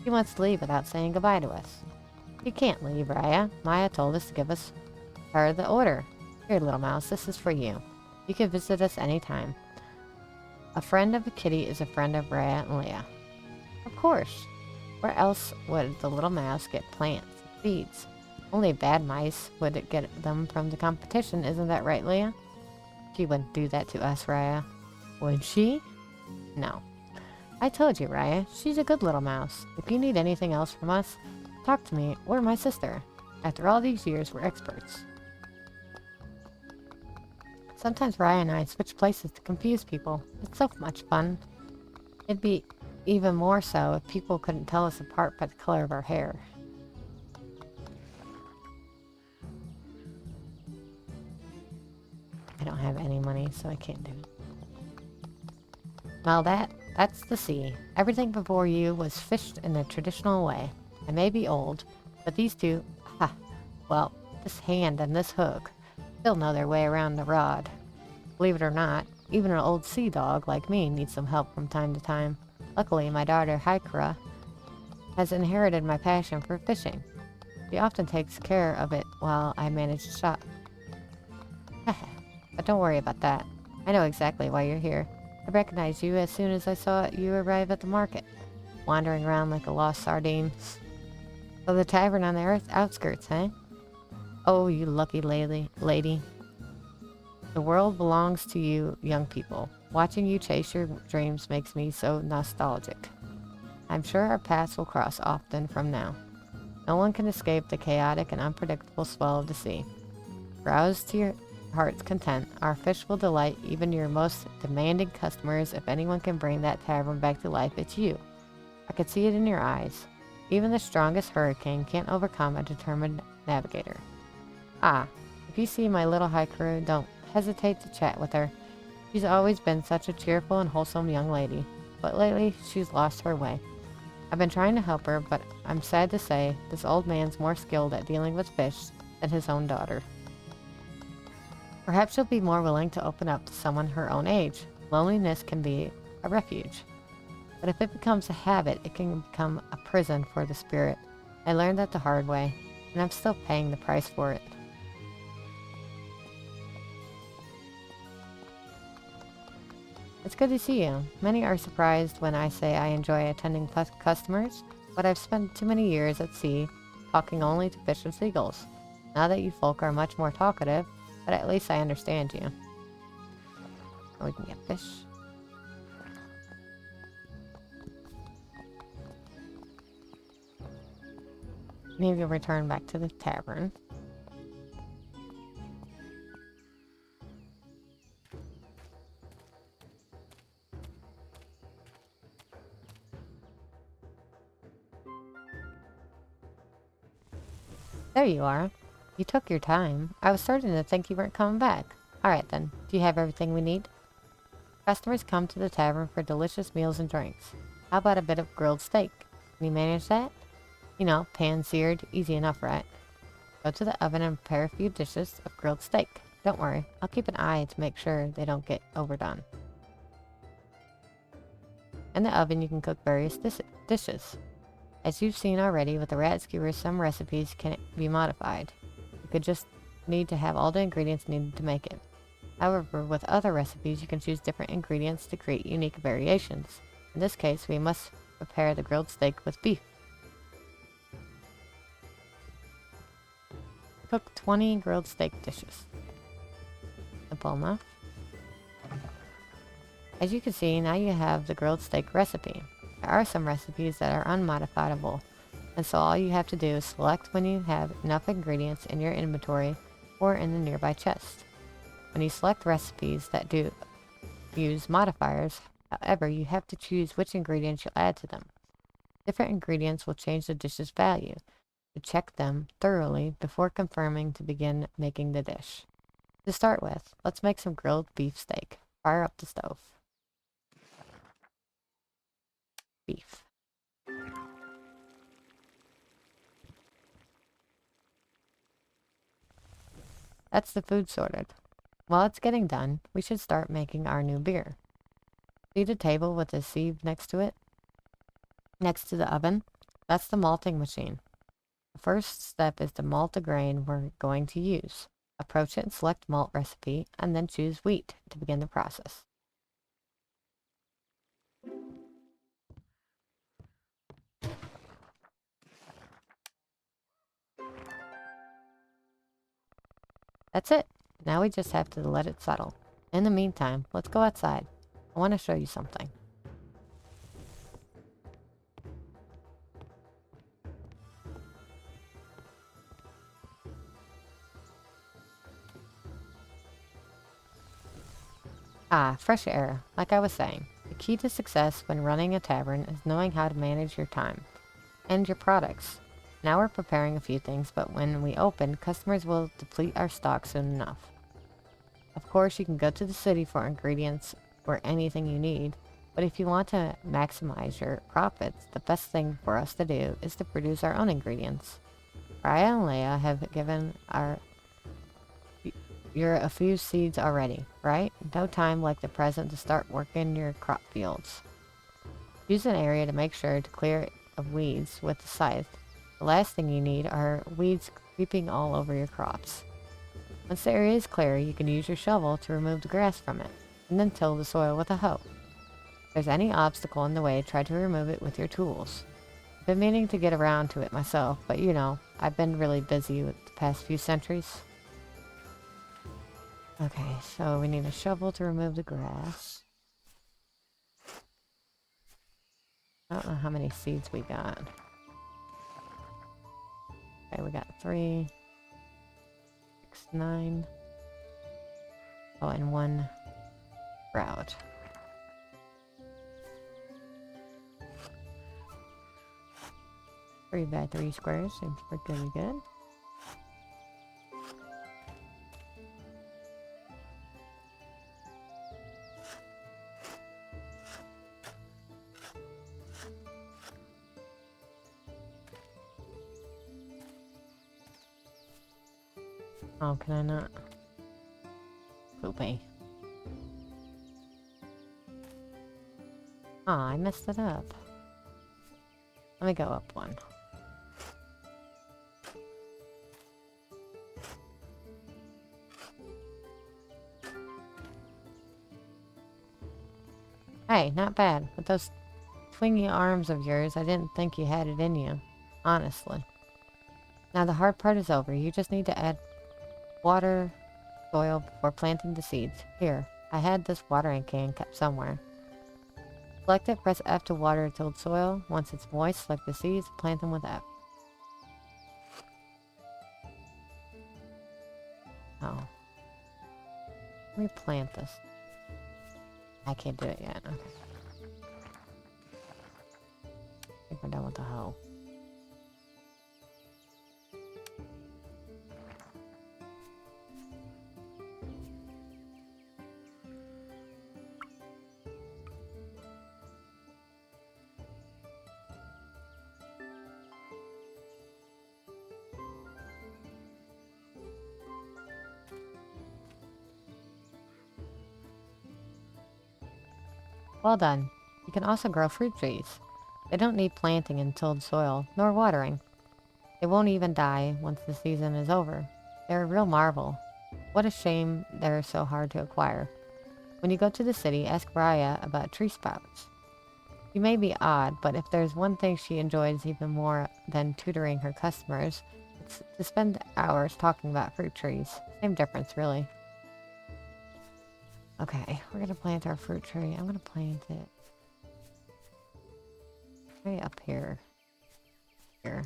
She wants to leave without saying goodbye to us. You can't leave, Raya. Maya told us to give her the order. Here, little mouse, this is for you. You can visit us anytime. A friend of a kitty is a friend of Raya and Leah. Of course. Where else would the little mouse get plants and seeds? Only bad mice would get them from the competition, isn't that right, Leah? She wouldn't do that to us, Raya. Would she? No. I told you, Raya, she's a good little mouse. If you need anything else from us, talk to me or my sister. After all these years, we're experts. Sometimes Raya and I switch places to confuse people. It's so much fun. It'd be even more so if people couldn't tell us apart by the color of our hair. I don't have any money, so I can't do it. Well, that's the sea. Everything before you was fished in the traditional way. I may be old, but these two, well, this hand and this hook, still know their way around the rod. Believe it or not, even an old sea dog like me needs some help from time to time. Luckily, my daughter Hikra has inherited my passion for fishing. She often takes care of it while I manage the shop. But don't worry about that. I know exactly why you're here. I recognized you as soon as I saw you arrive at the market, wandering around like a lost sardine. Oh, the tavern on the outskirts, eh? Oh, you lucky lady. The world belongs to you, young people. Watching you chase your dreams makes me so nostalgic. I'm sure our paths will cross often from now. No one can escape the chaotic and unpredictable swell of the sea. Browse to your heart's content. Our fish will delight even your most demanding customers. If anyone can bring that tavern back to life, it's you. I could see it in your eyes. Even the strongest hurricane can't overcome a determined navigator. Ah, if you see my little Haiku, don't hesitate to chat with her. She's always been such a cheerful and wholesome young lady, but lately she's lost her way. I've been trying to help her, but I'm sad to say this old man's more skilled at dealing with fish than his own daughter. Perhaps she'll be more willing to open up to someone her own age. Loneliness can be a refuge. But if it becomes a habit, it can become a prison for the spirit. I learned that the hard way, and I'm still paying the price for it. It's good to see you. Many are surprised when I say I enjoy attending customers, but I've spent too many years at sea, talking only to fish and seagulls. Now that you folk are much more talkative, but at least I understand you. Oh, we can get fish. Maybe we'll return back to the tavern. There you are. You took your time. I was starting to think you weren't coming back. Alright then, do you have everything we need? Customers come to the tavern for delicious meals and drinks. How about a bit of grilled steak? Can you manage that? You know, pan-seared, easy enough, right? Go to the oven and prepare a few dishes of grilled steak. Don't worry, I'll keep an eye to make sure they don't get overdone. In the oven you can cook various dishes. As you've seen already with the rat skewers, some recipes can be modified. You could just need to have all the ingredients needed to make it. However, with other recipes you can choose different ingredients to create unique variations. In this case, we must prepare the grilled steak with beef. Cook 20 grilled steak dishes. Simple enough. As you can see, now you have the grilled steak recipe. There are some recipes that are unmodifiable, and so all you have to do is select when you have enough ingredients in your inventory or in the nearby chest. When you select recipes that do use modifiers, however, you have to choose which ingredients you'll add to them. Different ingredients will change the dish's value. To check them thoroughly before confirming to begin making the dish. To start with, let's make some grilled beef steak. Fire up the stove. Beef. That's the food sorted. While it's getting done, we should start making our new beer. See the table with the sieve next to it? Next to the oven? That's the malting machine. The first step is to malt the grain we're going to use. Approach it and select malt recipe, and then choose wheat to begin the process. That's it. Now we just have to let it settle. In the meantime, let's go outside. I want to show you something. Ah, fresh air. Like I was saying, the key to success when running a tavern is knowing how to manage your time and your products. Now we're preparing a few things, but when we open, customers will deplete our stock soon enough. Of course, you can go to the city for ingredients or anything you need, but if you want to maximize your profits, the best thing for us to do is to produce our own ingredients. Raya and Leia have given you're a few seeds already, right? No time like the present to start working your crop fields. Use an area to make sure to clear it of weeds with the scythe. The last thing you need are weeds creeping all over your crops. Once the area is clear, you can use your shovel to remove the grass from it, and then till the soil with a hoe. If there's any obstacle in the way, try to remove it with your tools. I've been meaning to get around to it myself, but you know, I've been really busy with the past few centuries. Okay, so we need a shovel to remove the grass. I don't know how many seeds we got. Okay, we got 3, 6, 9. Oh, and 1 sprout. Three by 3 squares seems pretty good. Oh, can I not? Poopy. Oh, I messed it up. Let me go up one. Hey, not bad. With those swingy arms of yours, I didn't think you had it in you. Honestly. Now the hard part is over. You just need to add water, soil before planting the seeds. Here, I had this watering can kept somewhere. Select it, press F to water tilled soil. Once it's moist, select the seeds, plant them with F. Oh. Let me plant this. I can't do it yet. Okay. I think we're done with the hoe. Well done. You can also grow fruit trees. They don't need planting in tilled soil, nor watering. They won't even die once the season is over. They're a real marvel. What a shame they're so hard to acquire. When you go to the city, ask Raya about tree sprouts. She may be odd, but if there's one thing she enjoys even more than tutoring her customers, it's to spend hours talking about fruit trees. Same difference, really. Okay, we're gonna plant our fruit tree. I'm gonna plant it right up here. Here.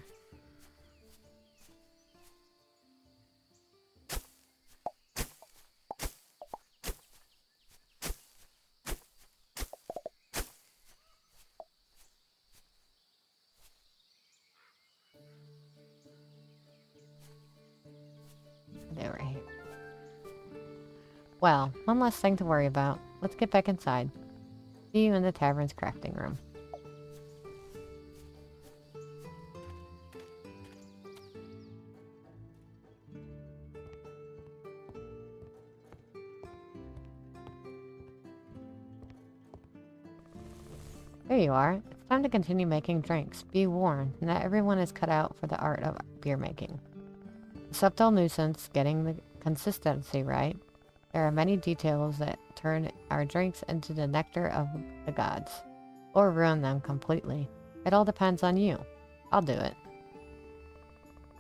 Over here. Well, one less thing to worry about. Let's get back inside. See you in the tavern's crafting room. There you are. It's time to continue making drinks. Be warned, not everyone is cut out for the art of beer making. A subtle nuisance getting the consistency right. There are many details that turn our drinks into the nectar of the gods, or ruin them completely. It all depends on you. I'll do it.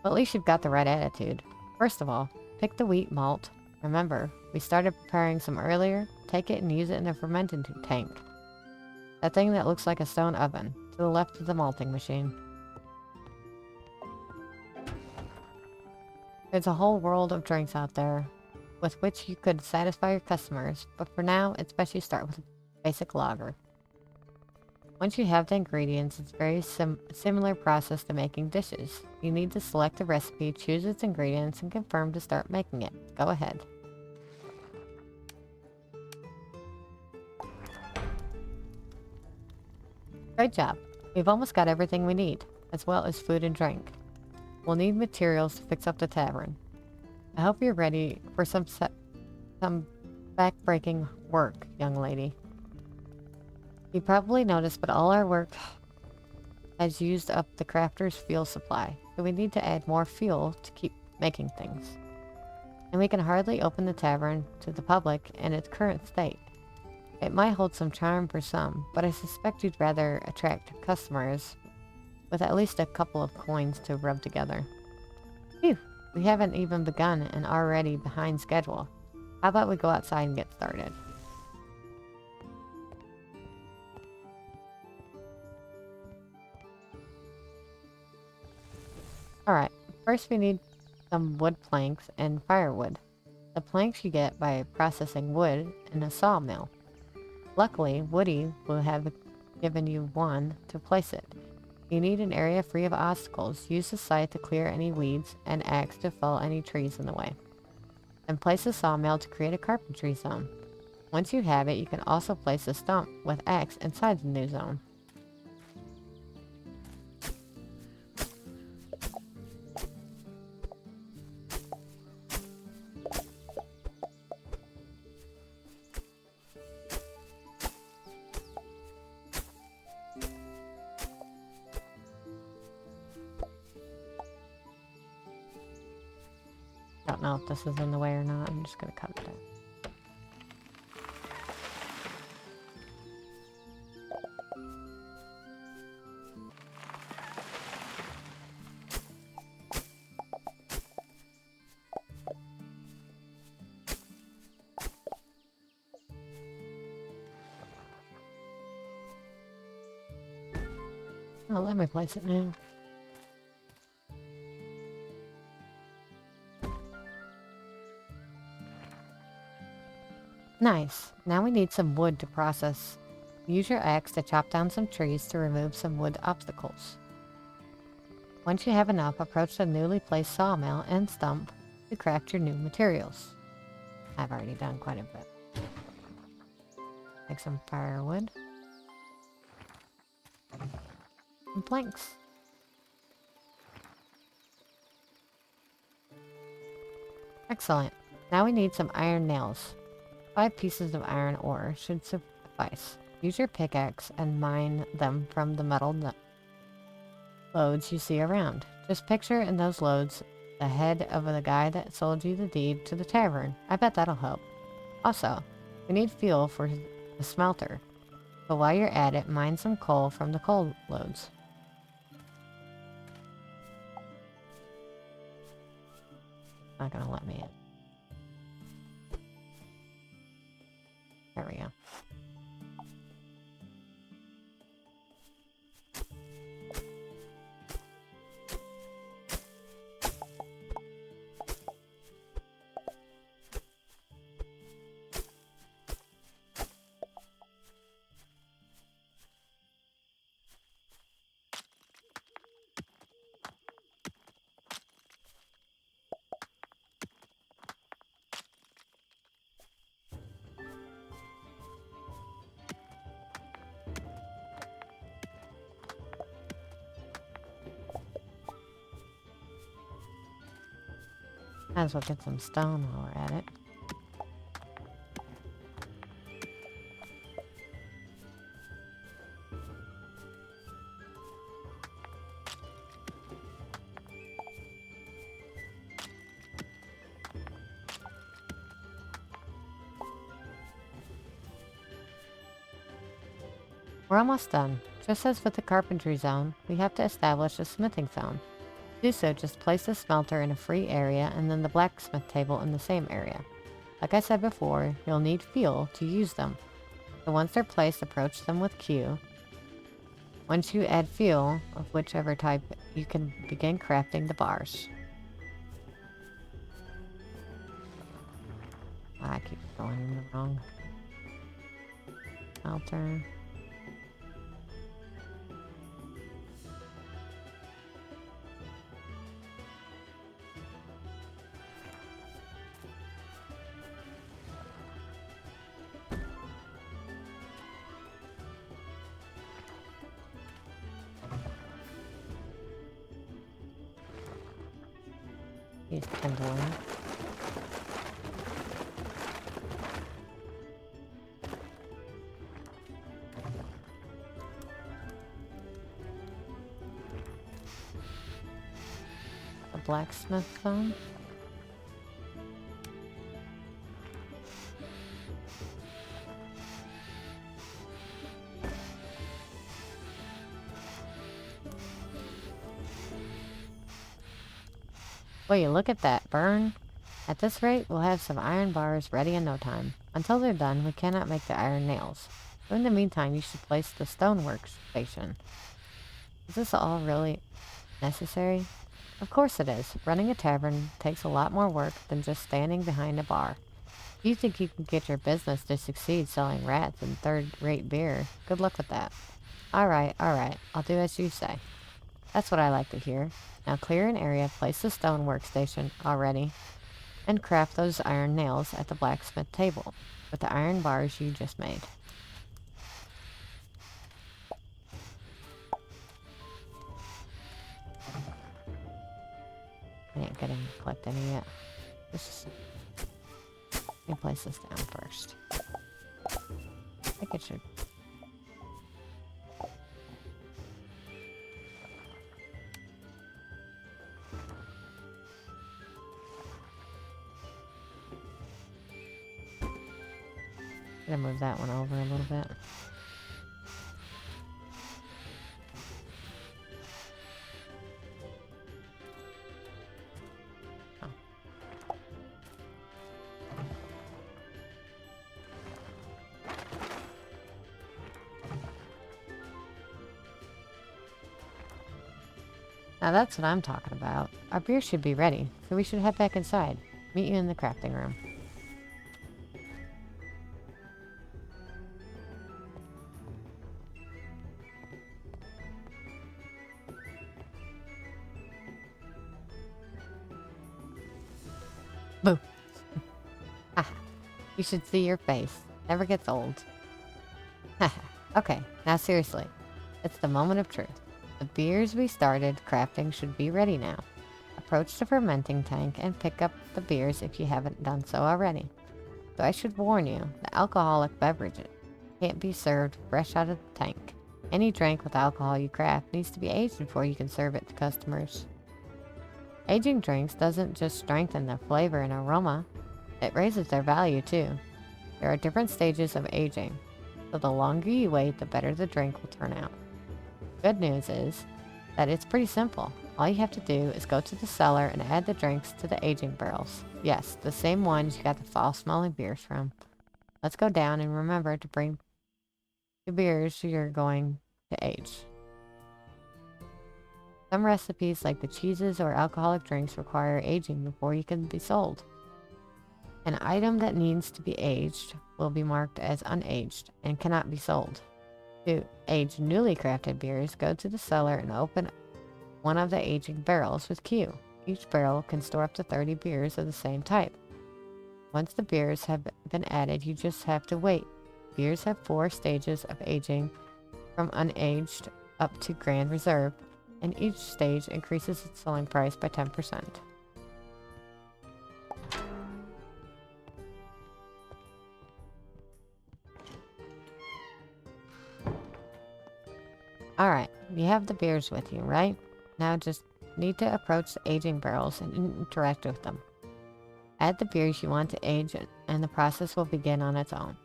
Well, at least you've got the right attitude. First of all, pick the wheat malt. Remember, we started preparing some earlier. Take it and use it in a fermenting tank. That thing that looks like a stone oven, to the left of the malting machine. There's a whole world of drinks out there with which you could satisfy your customers, but for now, it's best you start with a basic lager. Once you have the ingredients, it's a very similar process to making dishes. You need to select a recipe, choose its ingredients, and confirm to start making it. Go ahead. Great job. We've almost got everything we need, as well as food and drink. We'll need materials to fix up the tavern. I hope you're ready for some back-breaking work, young lady. You probably noticed, but all our work has used up the crafter's fuel supply, so we need to add more fuel to keep making things. And we can hardly open the tavern to the public in its current state. It might hold some charm for some, but I suspect you'd rather attract customers with at least a couple of coins to rub together. Phew, we haven't even begun and already behind schedule. How about we go outside and get started? Alright, first we need some wood planks and firewood. The planks you get by processing wood in a sawmill. Luckily, Woody will have given you one to place it. You need an area free of obstacles. Use the scythe to clear any weeds and axe to fell any trees in the way. Then place a sawmill to create a carpentry zone. Once you have it, you can also place a stump with axe inside the new zone. don't know if this is in the way or not. I'm just gonna cut it down. Oh, let me place it now. Nice. Now we need some wood to process. Use your axe to chop down some trees to remove some wood obstacles. Once you have enough, approach the newly placed sawmill and stump to craft your new materials. I've already done quite a bit. Make some firewood. And planks. Excellent. Now we need some iron nails. 5 pieces of iron ore should suffice. Use your pickaxe and mine them from the metal loads you see around. Just picture in those loads the head of the guy that sold you the deed to the tavern. I bet that'll help. Also, we need fuel for the smelter. So while you're at it, mine some coal from the coal loads. Not gonna let me in. There we go. Might as well get some stone while we're at it. We're almost done. Just as with the carpentry zone, we have to establish a smithing zone. To do so, just place the smelter in a free area and then the blacksmith table in the same area. Like I said before, you'll need fuel to use them. So once they're placed, approach them with Q. Once you add fuel, of whichever type, you can begin crafting the bars. I keep going in the wrong smelter. Use kindling. A blacksmith phone. Will you look at that burn? At this rate, we'll have some iron bars ready in no time. Until they're done, we cannot make the iron nails. So in the meantime, you should place the stonework station. Is this all really necessary? Of course it is. Running a tavern takes a lot more work than just standing behind a bar. If you think you can get your business to succeed selling rats and third-rate beer, good luck with that. Alright, I'll do as you say. That's what I like to hear. Now clear an area, place the stone workstation already, and craft those iron nails at the blacksmith table with the iron bars you just made. I didn't get any collect any yet. Let me place this down first. I think it should. Gonna move that one over a little bit. Oh. Now that's what I'm talking about. Our beer should be ready, so we should head back inside. Meet you in the crafting room. Boo! Haha. You should see your face. Never gets old. Haha. Okay, now seriously. It's the moment of truth. The beers we started crafting should be ready now. Approach the fermenting tank and pick up the beers if you haven't done so already. So I should warn you, the alcoholic beverages can't be served fresh out of the tank. Any drink with alcohol you craft needs to be aged before you can serve it to customers. Aging drinks doesn't just strengthen their flavor and aroma, it raises their value too. There are different stages of aging, so the longer you wait, the better the drink will turn out. Good news is that it's pretty simple. All you have to do is go to the cellar and add the drinks to the aging barrels. Yes, the same ones you got the foul-smelling beers from. Let's go down and remember to bring the beers you're going to age. Some recipes, like the cheeses or alcoholic drinks, require aging before you can be sold. An item that needs to be aged will be marked as unaged and cannot be sold. To age newly crafted beers, go to the cellar and open one of the aging barrels with Q. Each barrel can store up to 30 beers of the same type. Once the beers have been added, you just have to wait. Beers have 4 stages of aging, from unaged up to Grand Reserve, and each stage increases its selling price by 10%. Alright, you have the beers with you, right? Now just need to approach the aging barrels and interact with them. Add the beers you want to age and the process will begin on its own.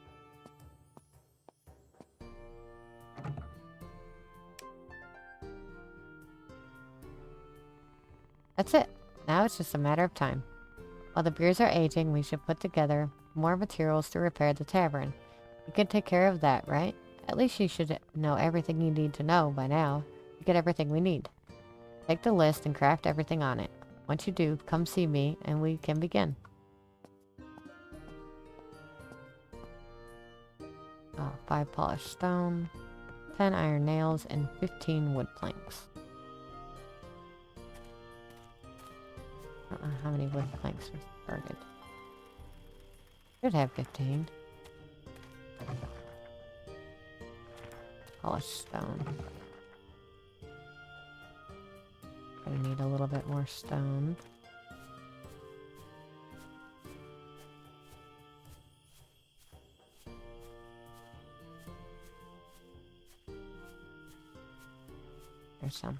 That's it. Now it's just a matter of time. While the beers are aging, we should put together more materials to repair the tavern. You can take care of that, right? At least you should know everything you need to know by now to get everything we need. Take the list and craft everything on it. Once you do, come see me and we can begin. 5 polished stone, 10 iron nails, and 15 wood planks. I don't know how many wood planks were started. Should have 15. Polished stone. Gonna need a little bit more stone. There's some.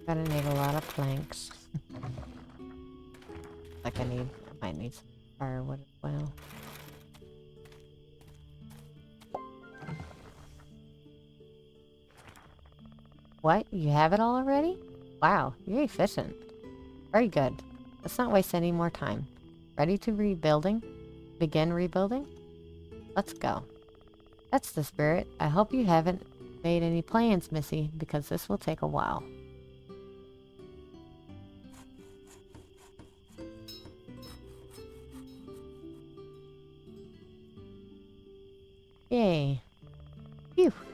Gonna need a lot of planks. Like I might need some firewood as well. What? You have it all already? Wow, you're efficient. Very good. Let's not waste any more time. Ready to begin rebuilding? Let's go. That's the spirit. I hope you haven't made any plans, Missy, because this will take a while.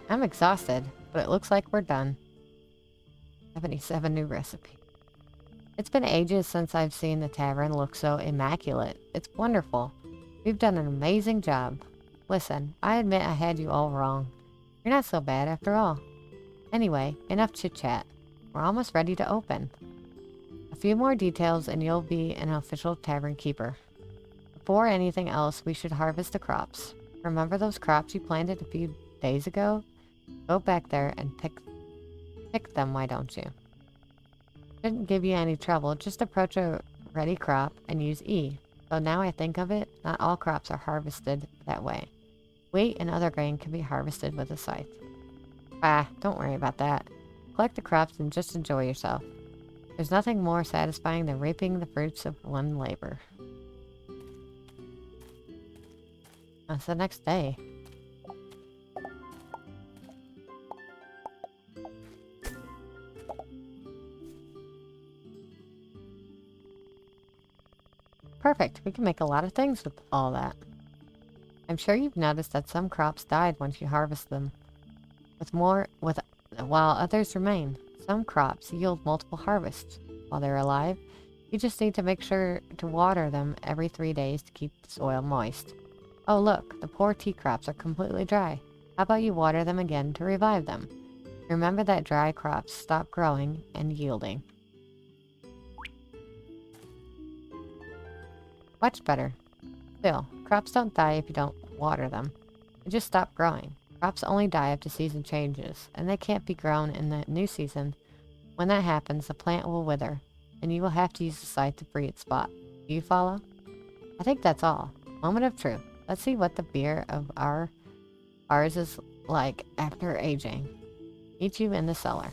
I'm exhausted, but it looks like we're done. 77 new recipes. It's been ages since I've seen the tavern look so immaculate. It's wonderful. You've done an amazing job. Listen, I admit I had you all wrong. You're not so bad after all. Anyway, enough chit-chat. We're almost ready to open. A few more details and you'll be an official tavern keeper. Before anything else, we should harvest the crops. Remember those crops you planted a few days ago? Go back there and pick them, why don't you? Shouldn't give you any trouble, just approach a ready crop and use E. Though now I think of it, not all crops are harvested that way. Wheat and other grain can be harvested with a scythe. Ah, don't worry about that. Collect the crops and just enjoy yourself. There's nothing more satisfying than reaping the fruits of one labor. That's the next day. Perfect. We can make a lot of things with all that. I'm sure you've noticed that some crops died once you harvest them, while others remain. Some crops yield multiple harvests while they're alive. You just need to make sure to water them every 3 days to keep the soil moist. Oh look, the poor tea crops are completely dry. How about you water them again to revive them? Remember that dry crops stop growing and yielding. Much better. Still, crops don't die if you don't water them. They just stop growing. Crops only die if the season changes, and they can't be grown in the new season. When that happens, the plant will wither, and you will have to use the scythe to free its spot. Do you follow? I think that's all. Moment of truth. Let's see what the beer of ours is like after aging. Meet you in the cellar.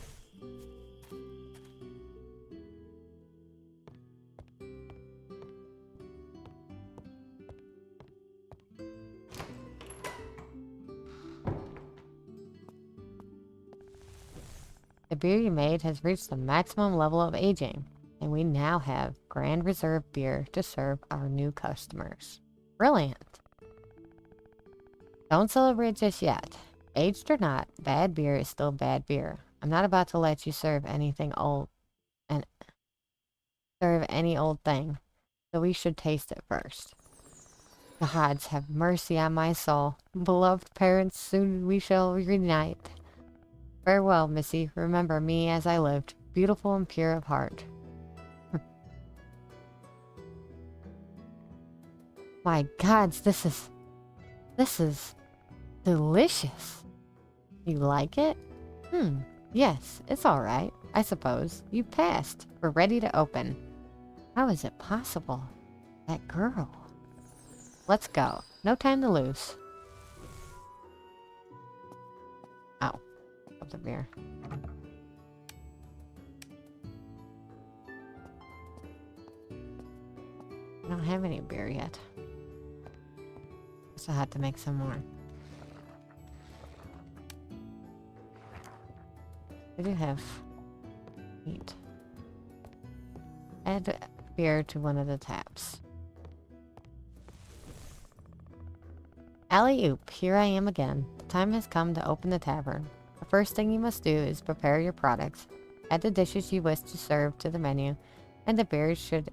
The beer you made has reached the maximum level of aging, and we now have Grand Reserve beer to serve our new customers. Brilliant! Don't celebrate just yet. Aged or not, bad beer is still bad beer. I'm not about to let you serve anything old and serve any old thing, so we should taste it first. Gods have mercy on my soul. Beloved parents, soon we shall reunite. Farewell, Missy. Remember me as I lived, beautiful and pure of heart. My gods, this is delicious. You like it? Yes, it's alright, I suppose. You passed. We're ready to open. How is it possible? That girl. Let's go. No time to lose. Oh. Of the beer. I don't have any beer yet. So I had to make some more. We do have meat. Add beer to one of the taps. Alley-oop, here I am again. The time has come to open the tavern. The first thing you must do is prepare your products. Add the dishes you wish to serve to the menu, and the beers you've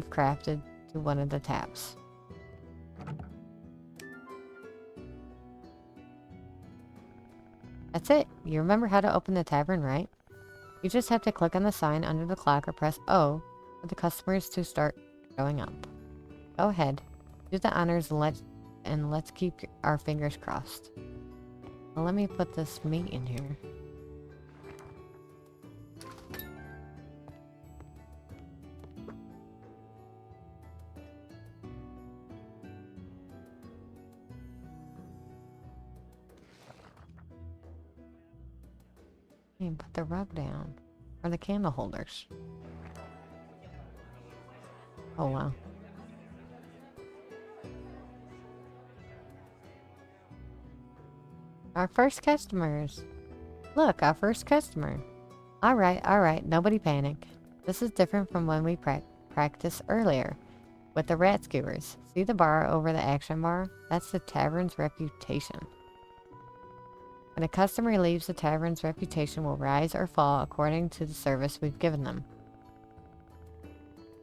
crafted to one of the taps. That's it. You remember how to open the tavern, right? You just have to click on the sign under the clock or press O for the customers to start showing up. Go ahead. Do the honors and let's keep our fingers crossed. Well, let me put this meat in here. And put the rug down. Or the candle holders. Oh, wow. Our first customers. Look, our first customer. Alright, nobody panic. This is different from when we practiced earlier with the rat skewers. See the bar over the action bar? That's the tavern's reputation. When a customer leaves, the tavern's reputation will rise or fall according to the service we've given them.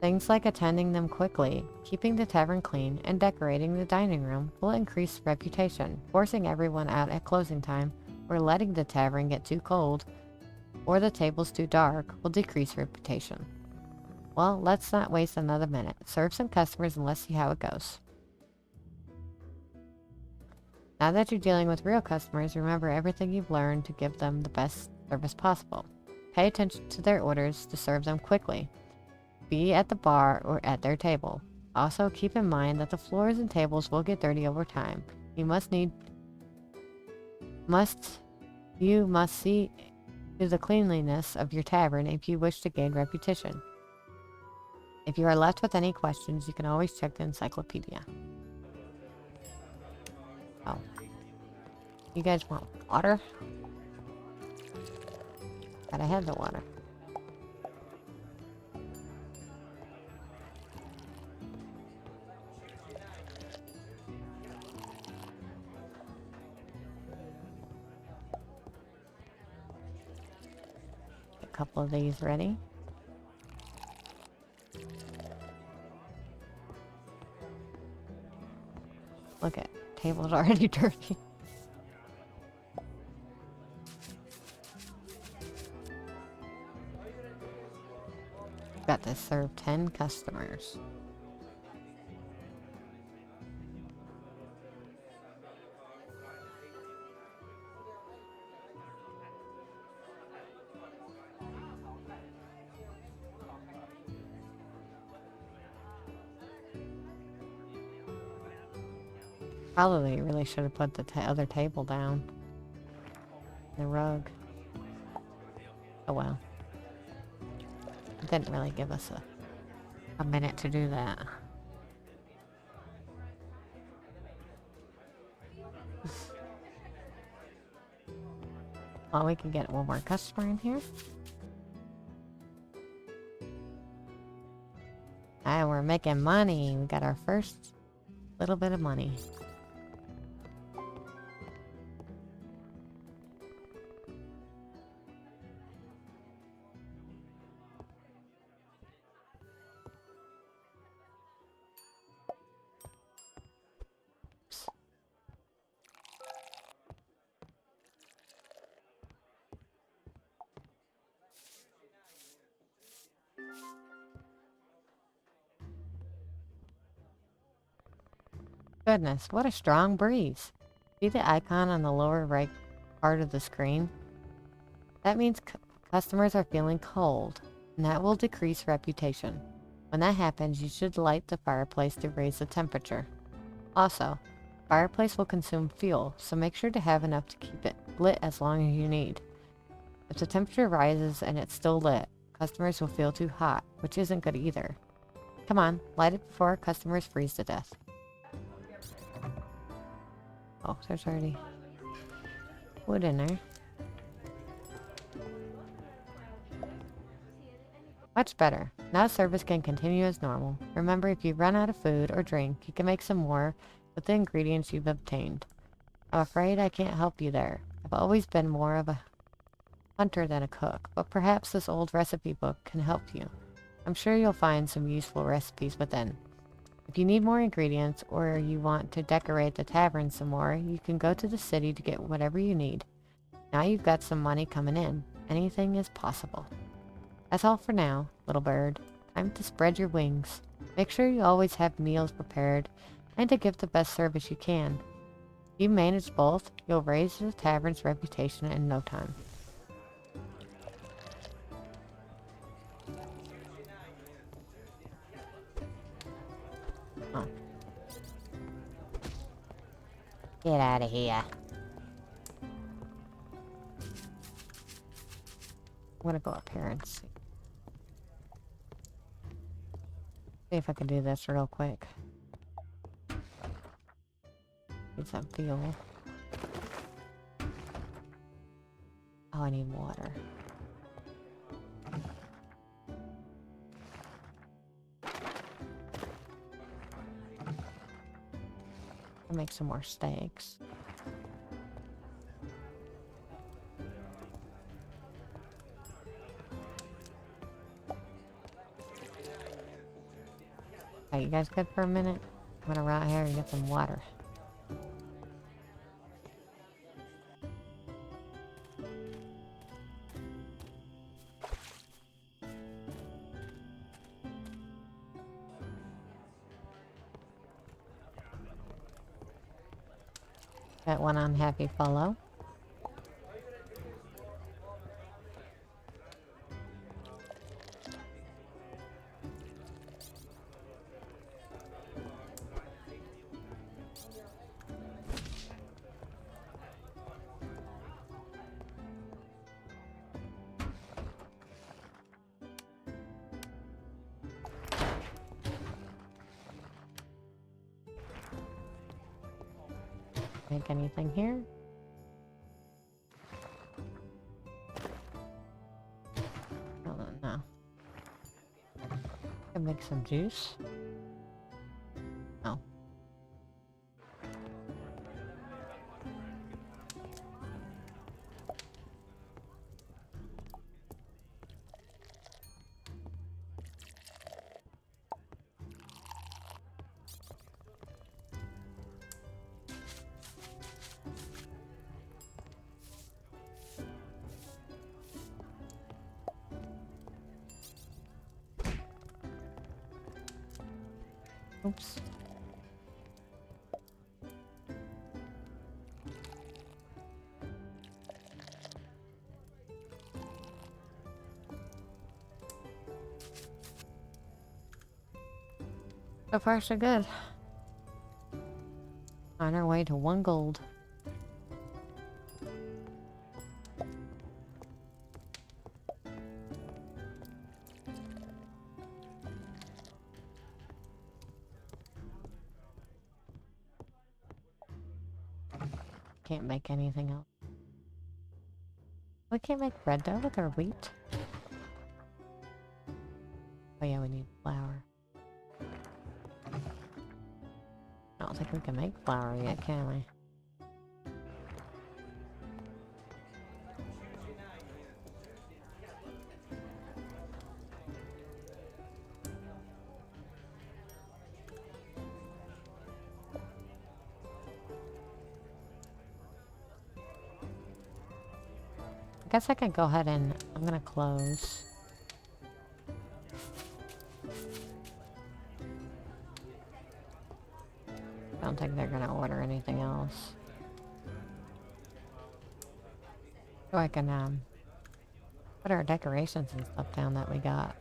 Things like attending them quickly, keeping the tavern clean, and decorating the dining room will increase reputation. Forcing everyone out at closing time, or letting the tavern get too cold, or the tables too dark, will decrease reputation. Well, let's not waste another minute. Serve some customers and let's see how it goes. Now that you're dealing with real customers, remember everything you've learned to give them the best service possible. Pay attention to their orders to serve them quickly. Be at the bar or at their table. Also, keep in mind that the floors and tables will get dirty over time. You must see to the cleanliness of your tavern if you wish to gain reputation. If you are left with any questions, you can always check the encyclopedia. Oh. You guys want water? Gotta have the water. A couple of these ready. Look at table's already dirty. Got to serve 10 customers. Probably really should have put the other table down. The rug. Oh well. It didn't really give us a minute to do that. Well, we can get one more customer in here. Ah, we're making money. We got our first little bit of money. Goodness, what a strong breeze. See the icon on the lower right part of the screen? That means customers are feeling cold, and that will decrease reputation. When that happens, you should light the fireplace to raise the temperature. Also, fireplace will consume fuel, so make sure to have enough to keep it lit as long as you need. If the temperature rises and it's still lit, customers will feel too hot, which isn't good either. Come on, light it before our customers freeze to death. Oh, there's already wood in there. Much better. Now service can continue as normal. Remember, if you run out of food or drink, you can make some more with the ingredients you've obtained. I'm afraid I can't help you there. I've always been more of a hunter than a cook, but perhaps this old recipe book can help you. I'm sure you'll find some useful recipes within. If you need more ingredients, or you want to decorate the tavern some more, you can go to the city to get whatever you need. Now you've got some money coming in. Anything is possible. That's all for now, little bird. Time to spread your wings. Make sure you always have meals prepared, and to give the best service you can. If you manage both, you'll raise the tavern's reputation in no time. Oh. Get out of here. I'm gonna go up here and see. See if I can do this real quick. Need some fuel. Oh, I need water. I'll make some more steaks. Alright, you guys good for a minute? I'm gonna run out here and get some water. Got one unhappy fellow. Make anything here? I don't know. Can make some juice. Oh. Oops. So far, so good. On our way to 1 gold. Can't make anything else. We can't make bread dough with our wheat. Oh yeah, we need flour. I don't think we can make flour yet, can we? I guess I can go ahead and... I'm gonna close. I don't think they're gonna order anything else. So I can, put our decorations and stuff down that we got.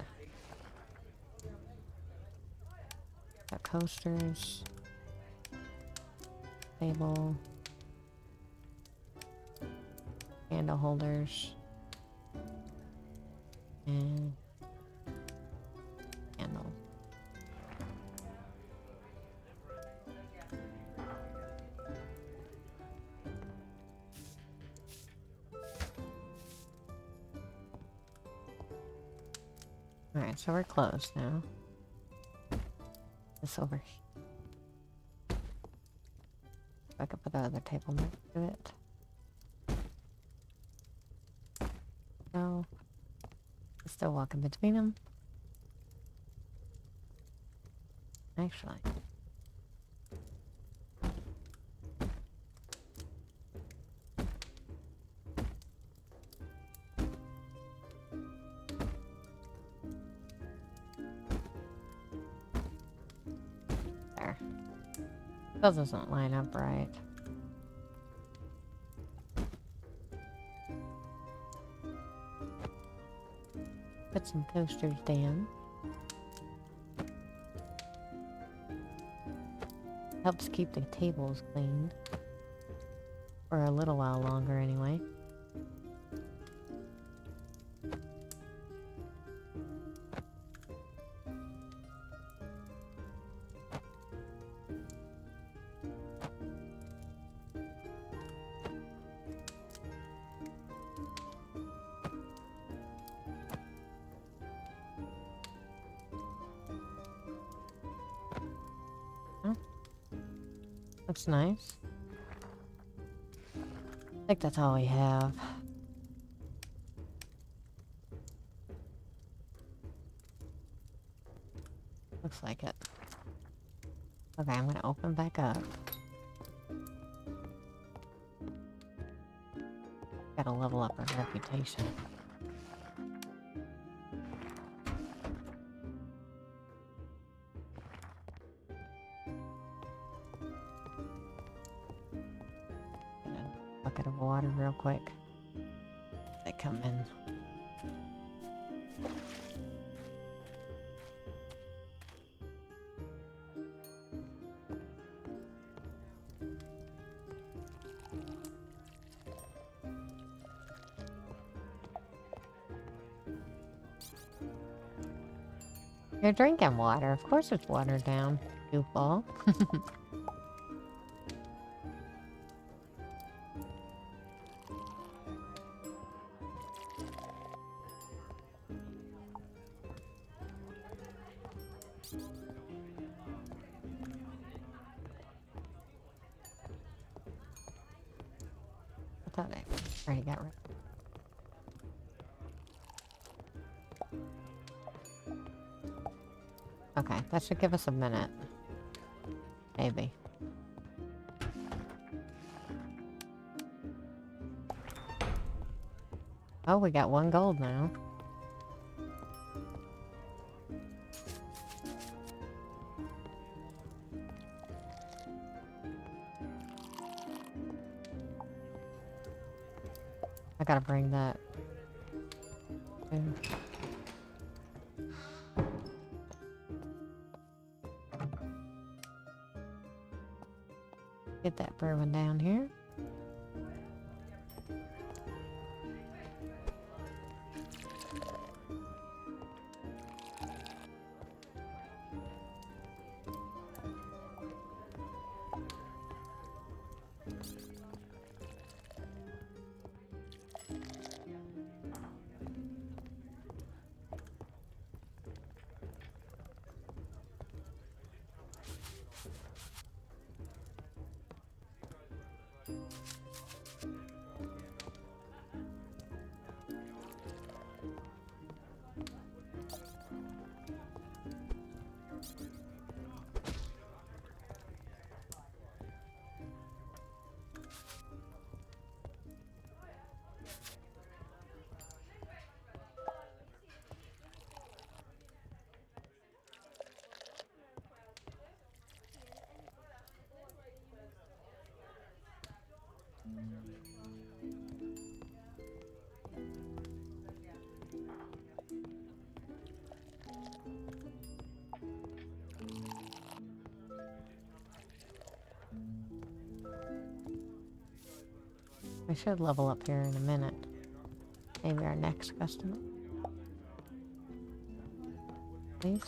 Got coasters. Table. Candle holders. And... candles. Alright, so we're closed now. This over here. I could put the other table next to it. No. Still walking between them. Actually. There. That doesn't line up right. Put some coasters down. Helps keep the tables clean. For a little while longer anyway. Looks nice. I think that's all we have. Looks like it. Okay, I'm gonna open back up. Gotta level up our reputation. Get a bucket of water real quick. They come in. You're drinking water. Of course it's watered down, goofball. I thought I already got rid. Okay, that should give us a minute. Maybe. Oh, we got 1 gold now. I gotta bring that. too. Get that brewing down here. We should level up here in a minute. Maybe our next customer. Please.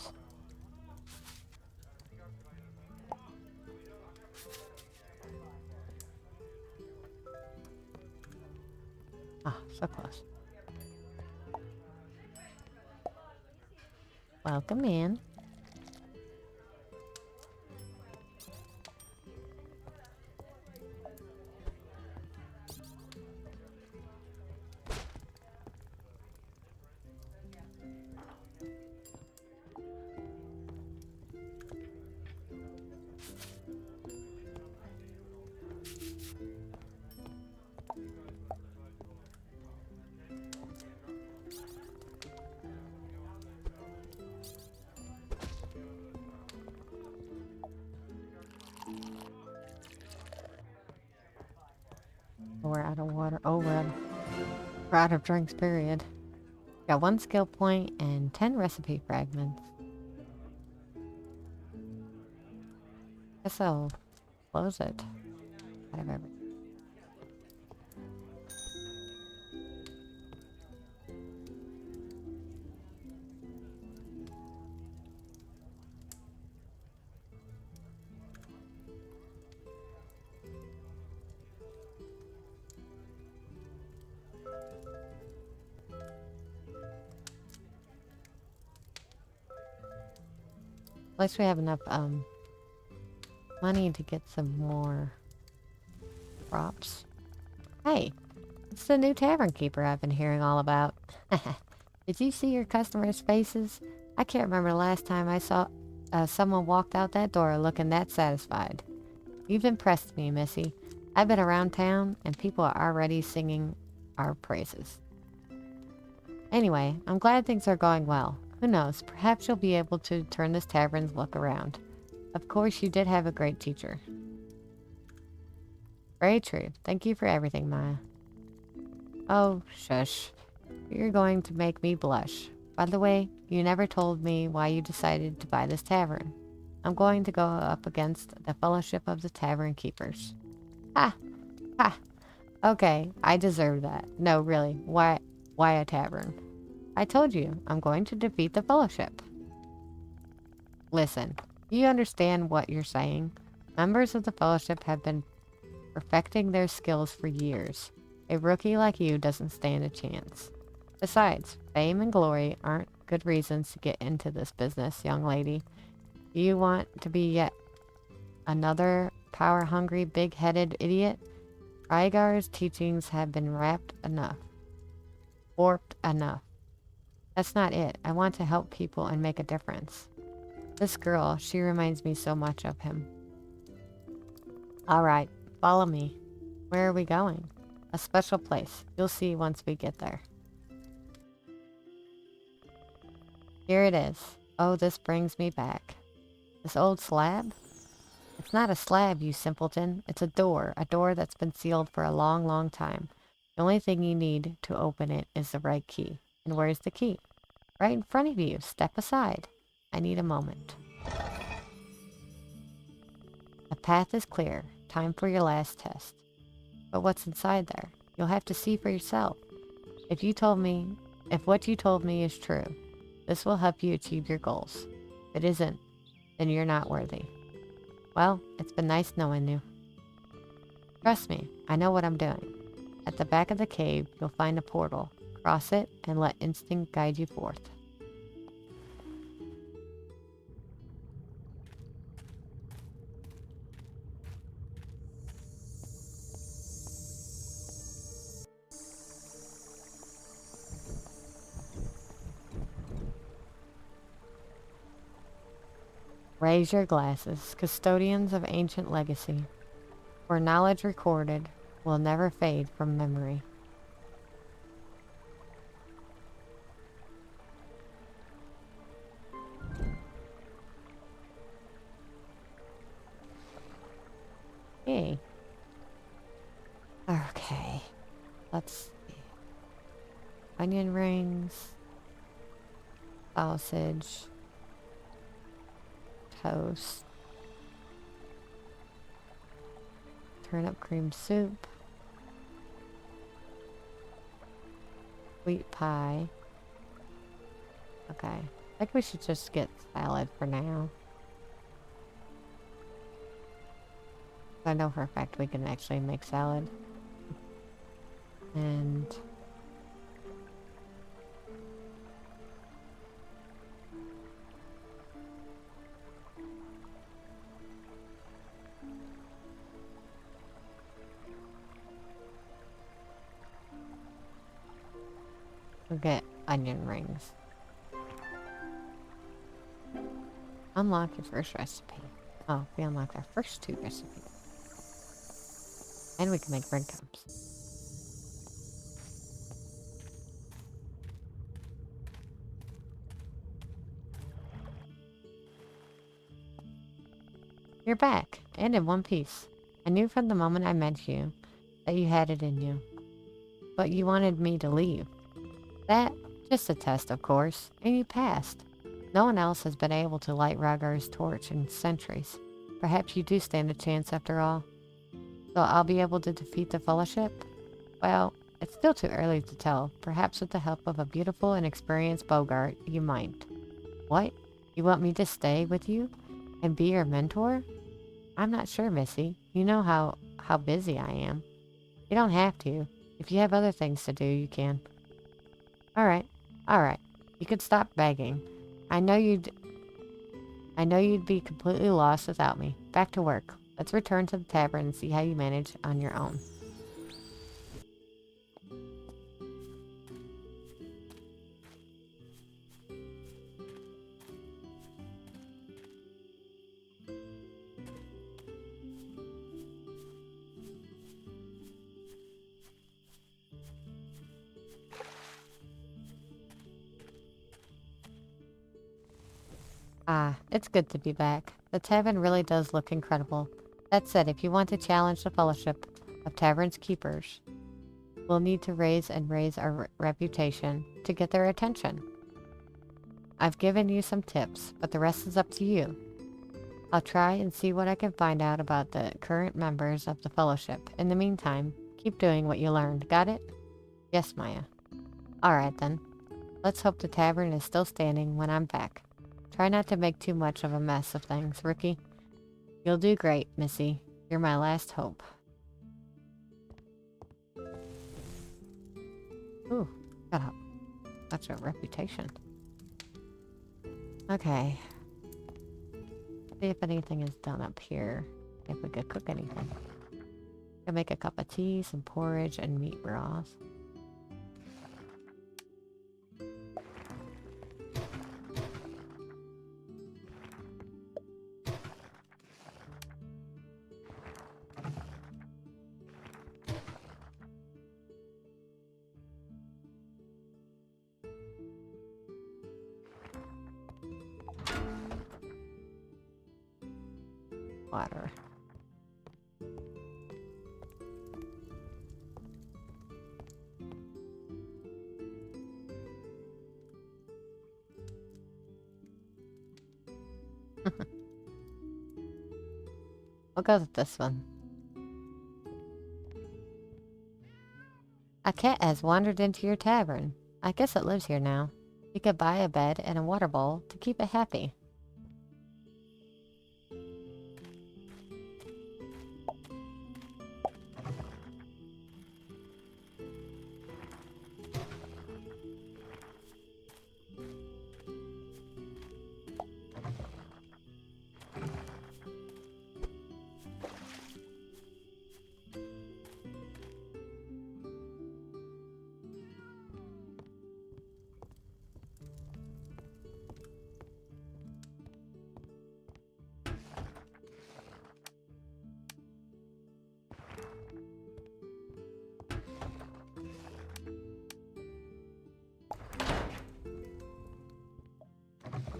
Ah, so close. Welcome in. We're out of water. Oh, we're out of drinks, period. Got 1 skill point and 10 recipe fragments. Guess I'll close it. Whatever. At least we have enough money to get some more props. Hey, it's the new tavern keeper I've been hearing all about. Did you see your customers' faces? I can't remember the last time I saw... someone walked out that door looking that satisfied. You've impressed me, Missy. I've been around town, and people are already singing our praises. Anyway, I'm glad things are going well. Who knows, perhaps you'll be able to turn this tavern's look around. Of course, you did have a great teacher. Very true. Thank you for everything, Maya. Oh, shush. You're going to make me blush. By the way, you never told me why you decided to buy this tavern. I'm going to go up against the Fellowship of the Tavern Keepers. Ha! Ha! Okay, I deserve that. No, really, why a tavern? I told you, I'm going to defeat the Fellowship. Listen, you understand what you're saying? Members of the Fellowship have been perfecting their skills for years. A rookie like you doesn't stand a chance. Besides, fame and glory aren't good reasons to get into this business, young lady. Do you want to be yet another power-hungry, big-headed idiot? Rygar's teachings have been warped enough. That's not it. I want to help people and make a difference. This girl, she reminds me so much of him. All right, follow me. Where are we going? A special place. You'll see once we get there. Here it is. Oh, this brings me back. This old slab? It's not a slab, you simpleton. It's a door that's been sealed for a long, long time. The only thing you need to open it is the right key. And where's the key? Right in front of you. Step aside. I need a moment. The path is clear. Time for your last test. But what's inside there? You'll have to see for yourself. If what you told me is true, this will help you achieve your goals. If it isn't, then you're not worthy. Well, it's been nice knowing you. Trust me, I know what I'm doing. At the back of the cave, you'll find a portal. Cross it and let instinct guide you forth. Raise your glasses, custodians of ancient legacy, for knowledge recorded will never fade from memory. Hey. Okay. Let's see. Onion rings. Sausage. Toast. Turnip cream soup. Wheat pie. Okay. I think we should just get salad for now. I know for a fact we can actually make salad. And we'll get onion rings. Unlock your first recipe. Oh, we unlocked our first 2 recipes. And we can make breadcrumbs. You're back, and in one piece. I knew from the moment I met you that you had it in you. But you wanted me to leave. That, just a test, of course, and you passed. No one else has been able to light Ragar's torch in centuries. Perhaps you do stand a chance after all. So I'll be able to defeat the Fellowship? Well, it's still too early to tell. Perhaps with the help of a beautiful and experienced Bogart, you might. What? You want me to stay with you? And be your mentor? I'm not sure, Missy. You know how busy I am. You don't have to. If you have other things to do, you can. Alright. You could stop begging. I know you'd be completely lost without me. Back to work. Let's return to the tavern and see how you manage on your own. Ah, it's good to be back. The tavern really does look incredible. That said, if you want to challenge the Fellowship of Tavern's Keepers, we'll need to raise our reputation to get their attention. I've given you some tips, but the rest is up to you. I'll try and see what I can find out about the current members of the Fellowship. In the meantime, keep doing what you learned. Got it? Yes, Maya. Alright then. Let's hope the tavern is still standing when I'm back. Try not to make too much of a mess of things, Rookie. You'll do great, Missy. You're my last hope. Ooh, got such a reputation. Okay. See if anything is done up here. If we could cook anything. Can make a cup of tea, some porridge, and meat broth. Water. We'll go with this one. A cat has wandered into your tavern. I guess it lives here now. You could buy a bed and a water bowl to keep it happy.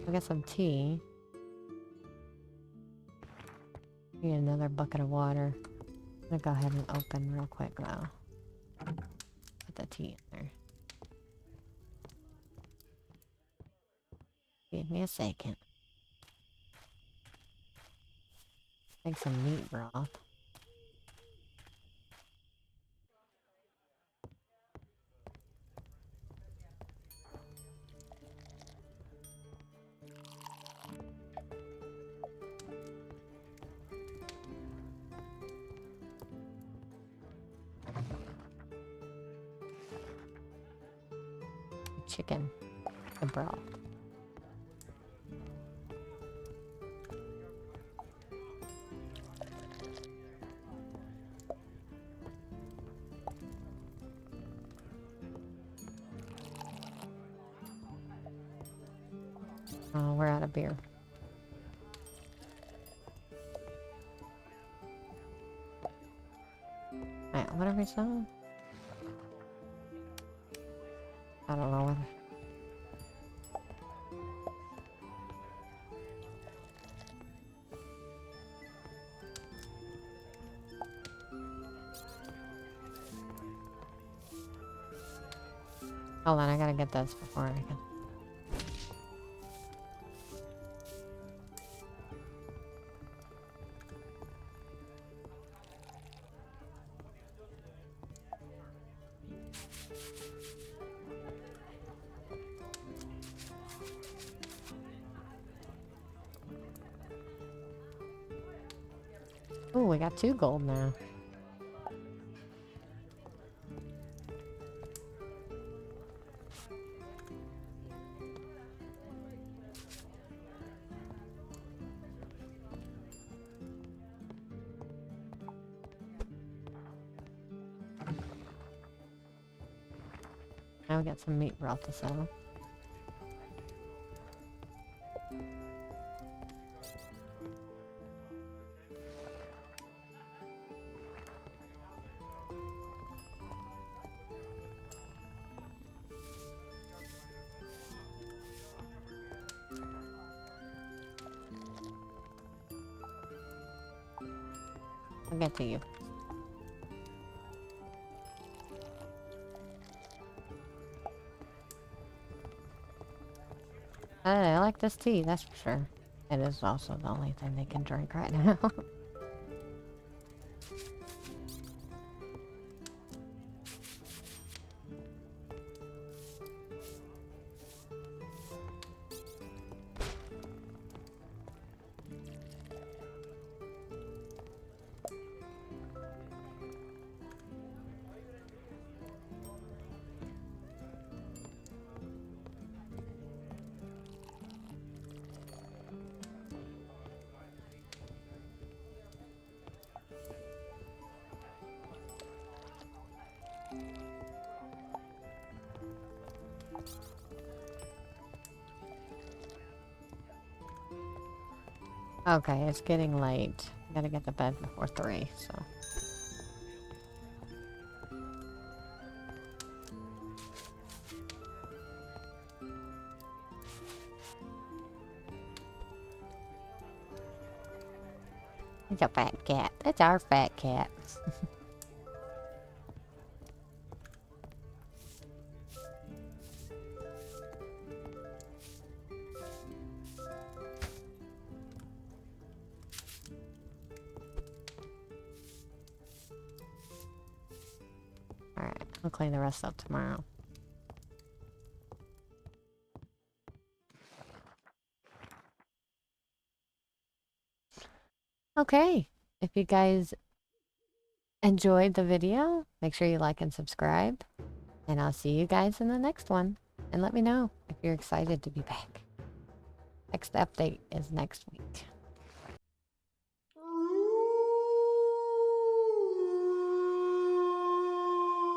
I got some tea. Need another bucket of water. I'm gonna go ahead and open real quick though. Put the tea in there. Give me a second. Make some meat broth. Chicken. The broth. Oh, we're out of beer. Alright, what are we selling? I don't know whether... Hold on, I gotta get this before I can... Ooh, we got 2 gold now. Now we got some meat broth to sell. I'll get to you. I like this tea, that's for sure. It is also the only thing they can drink right now. Okay, it's getting late. I gotta get to bed before 3, so... It's a fat cat. That's our fat cat. Alright, I'll clean the rest up tomorrow. Okay, if you guys enjoyed the video, make sure you like and subscribe. And I'll see you guys in the next one. And let me know if you're excited to be back. Next update is next week.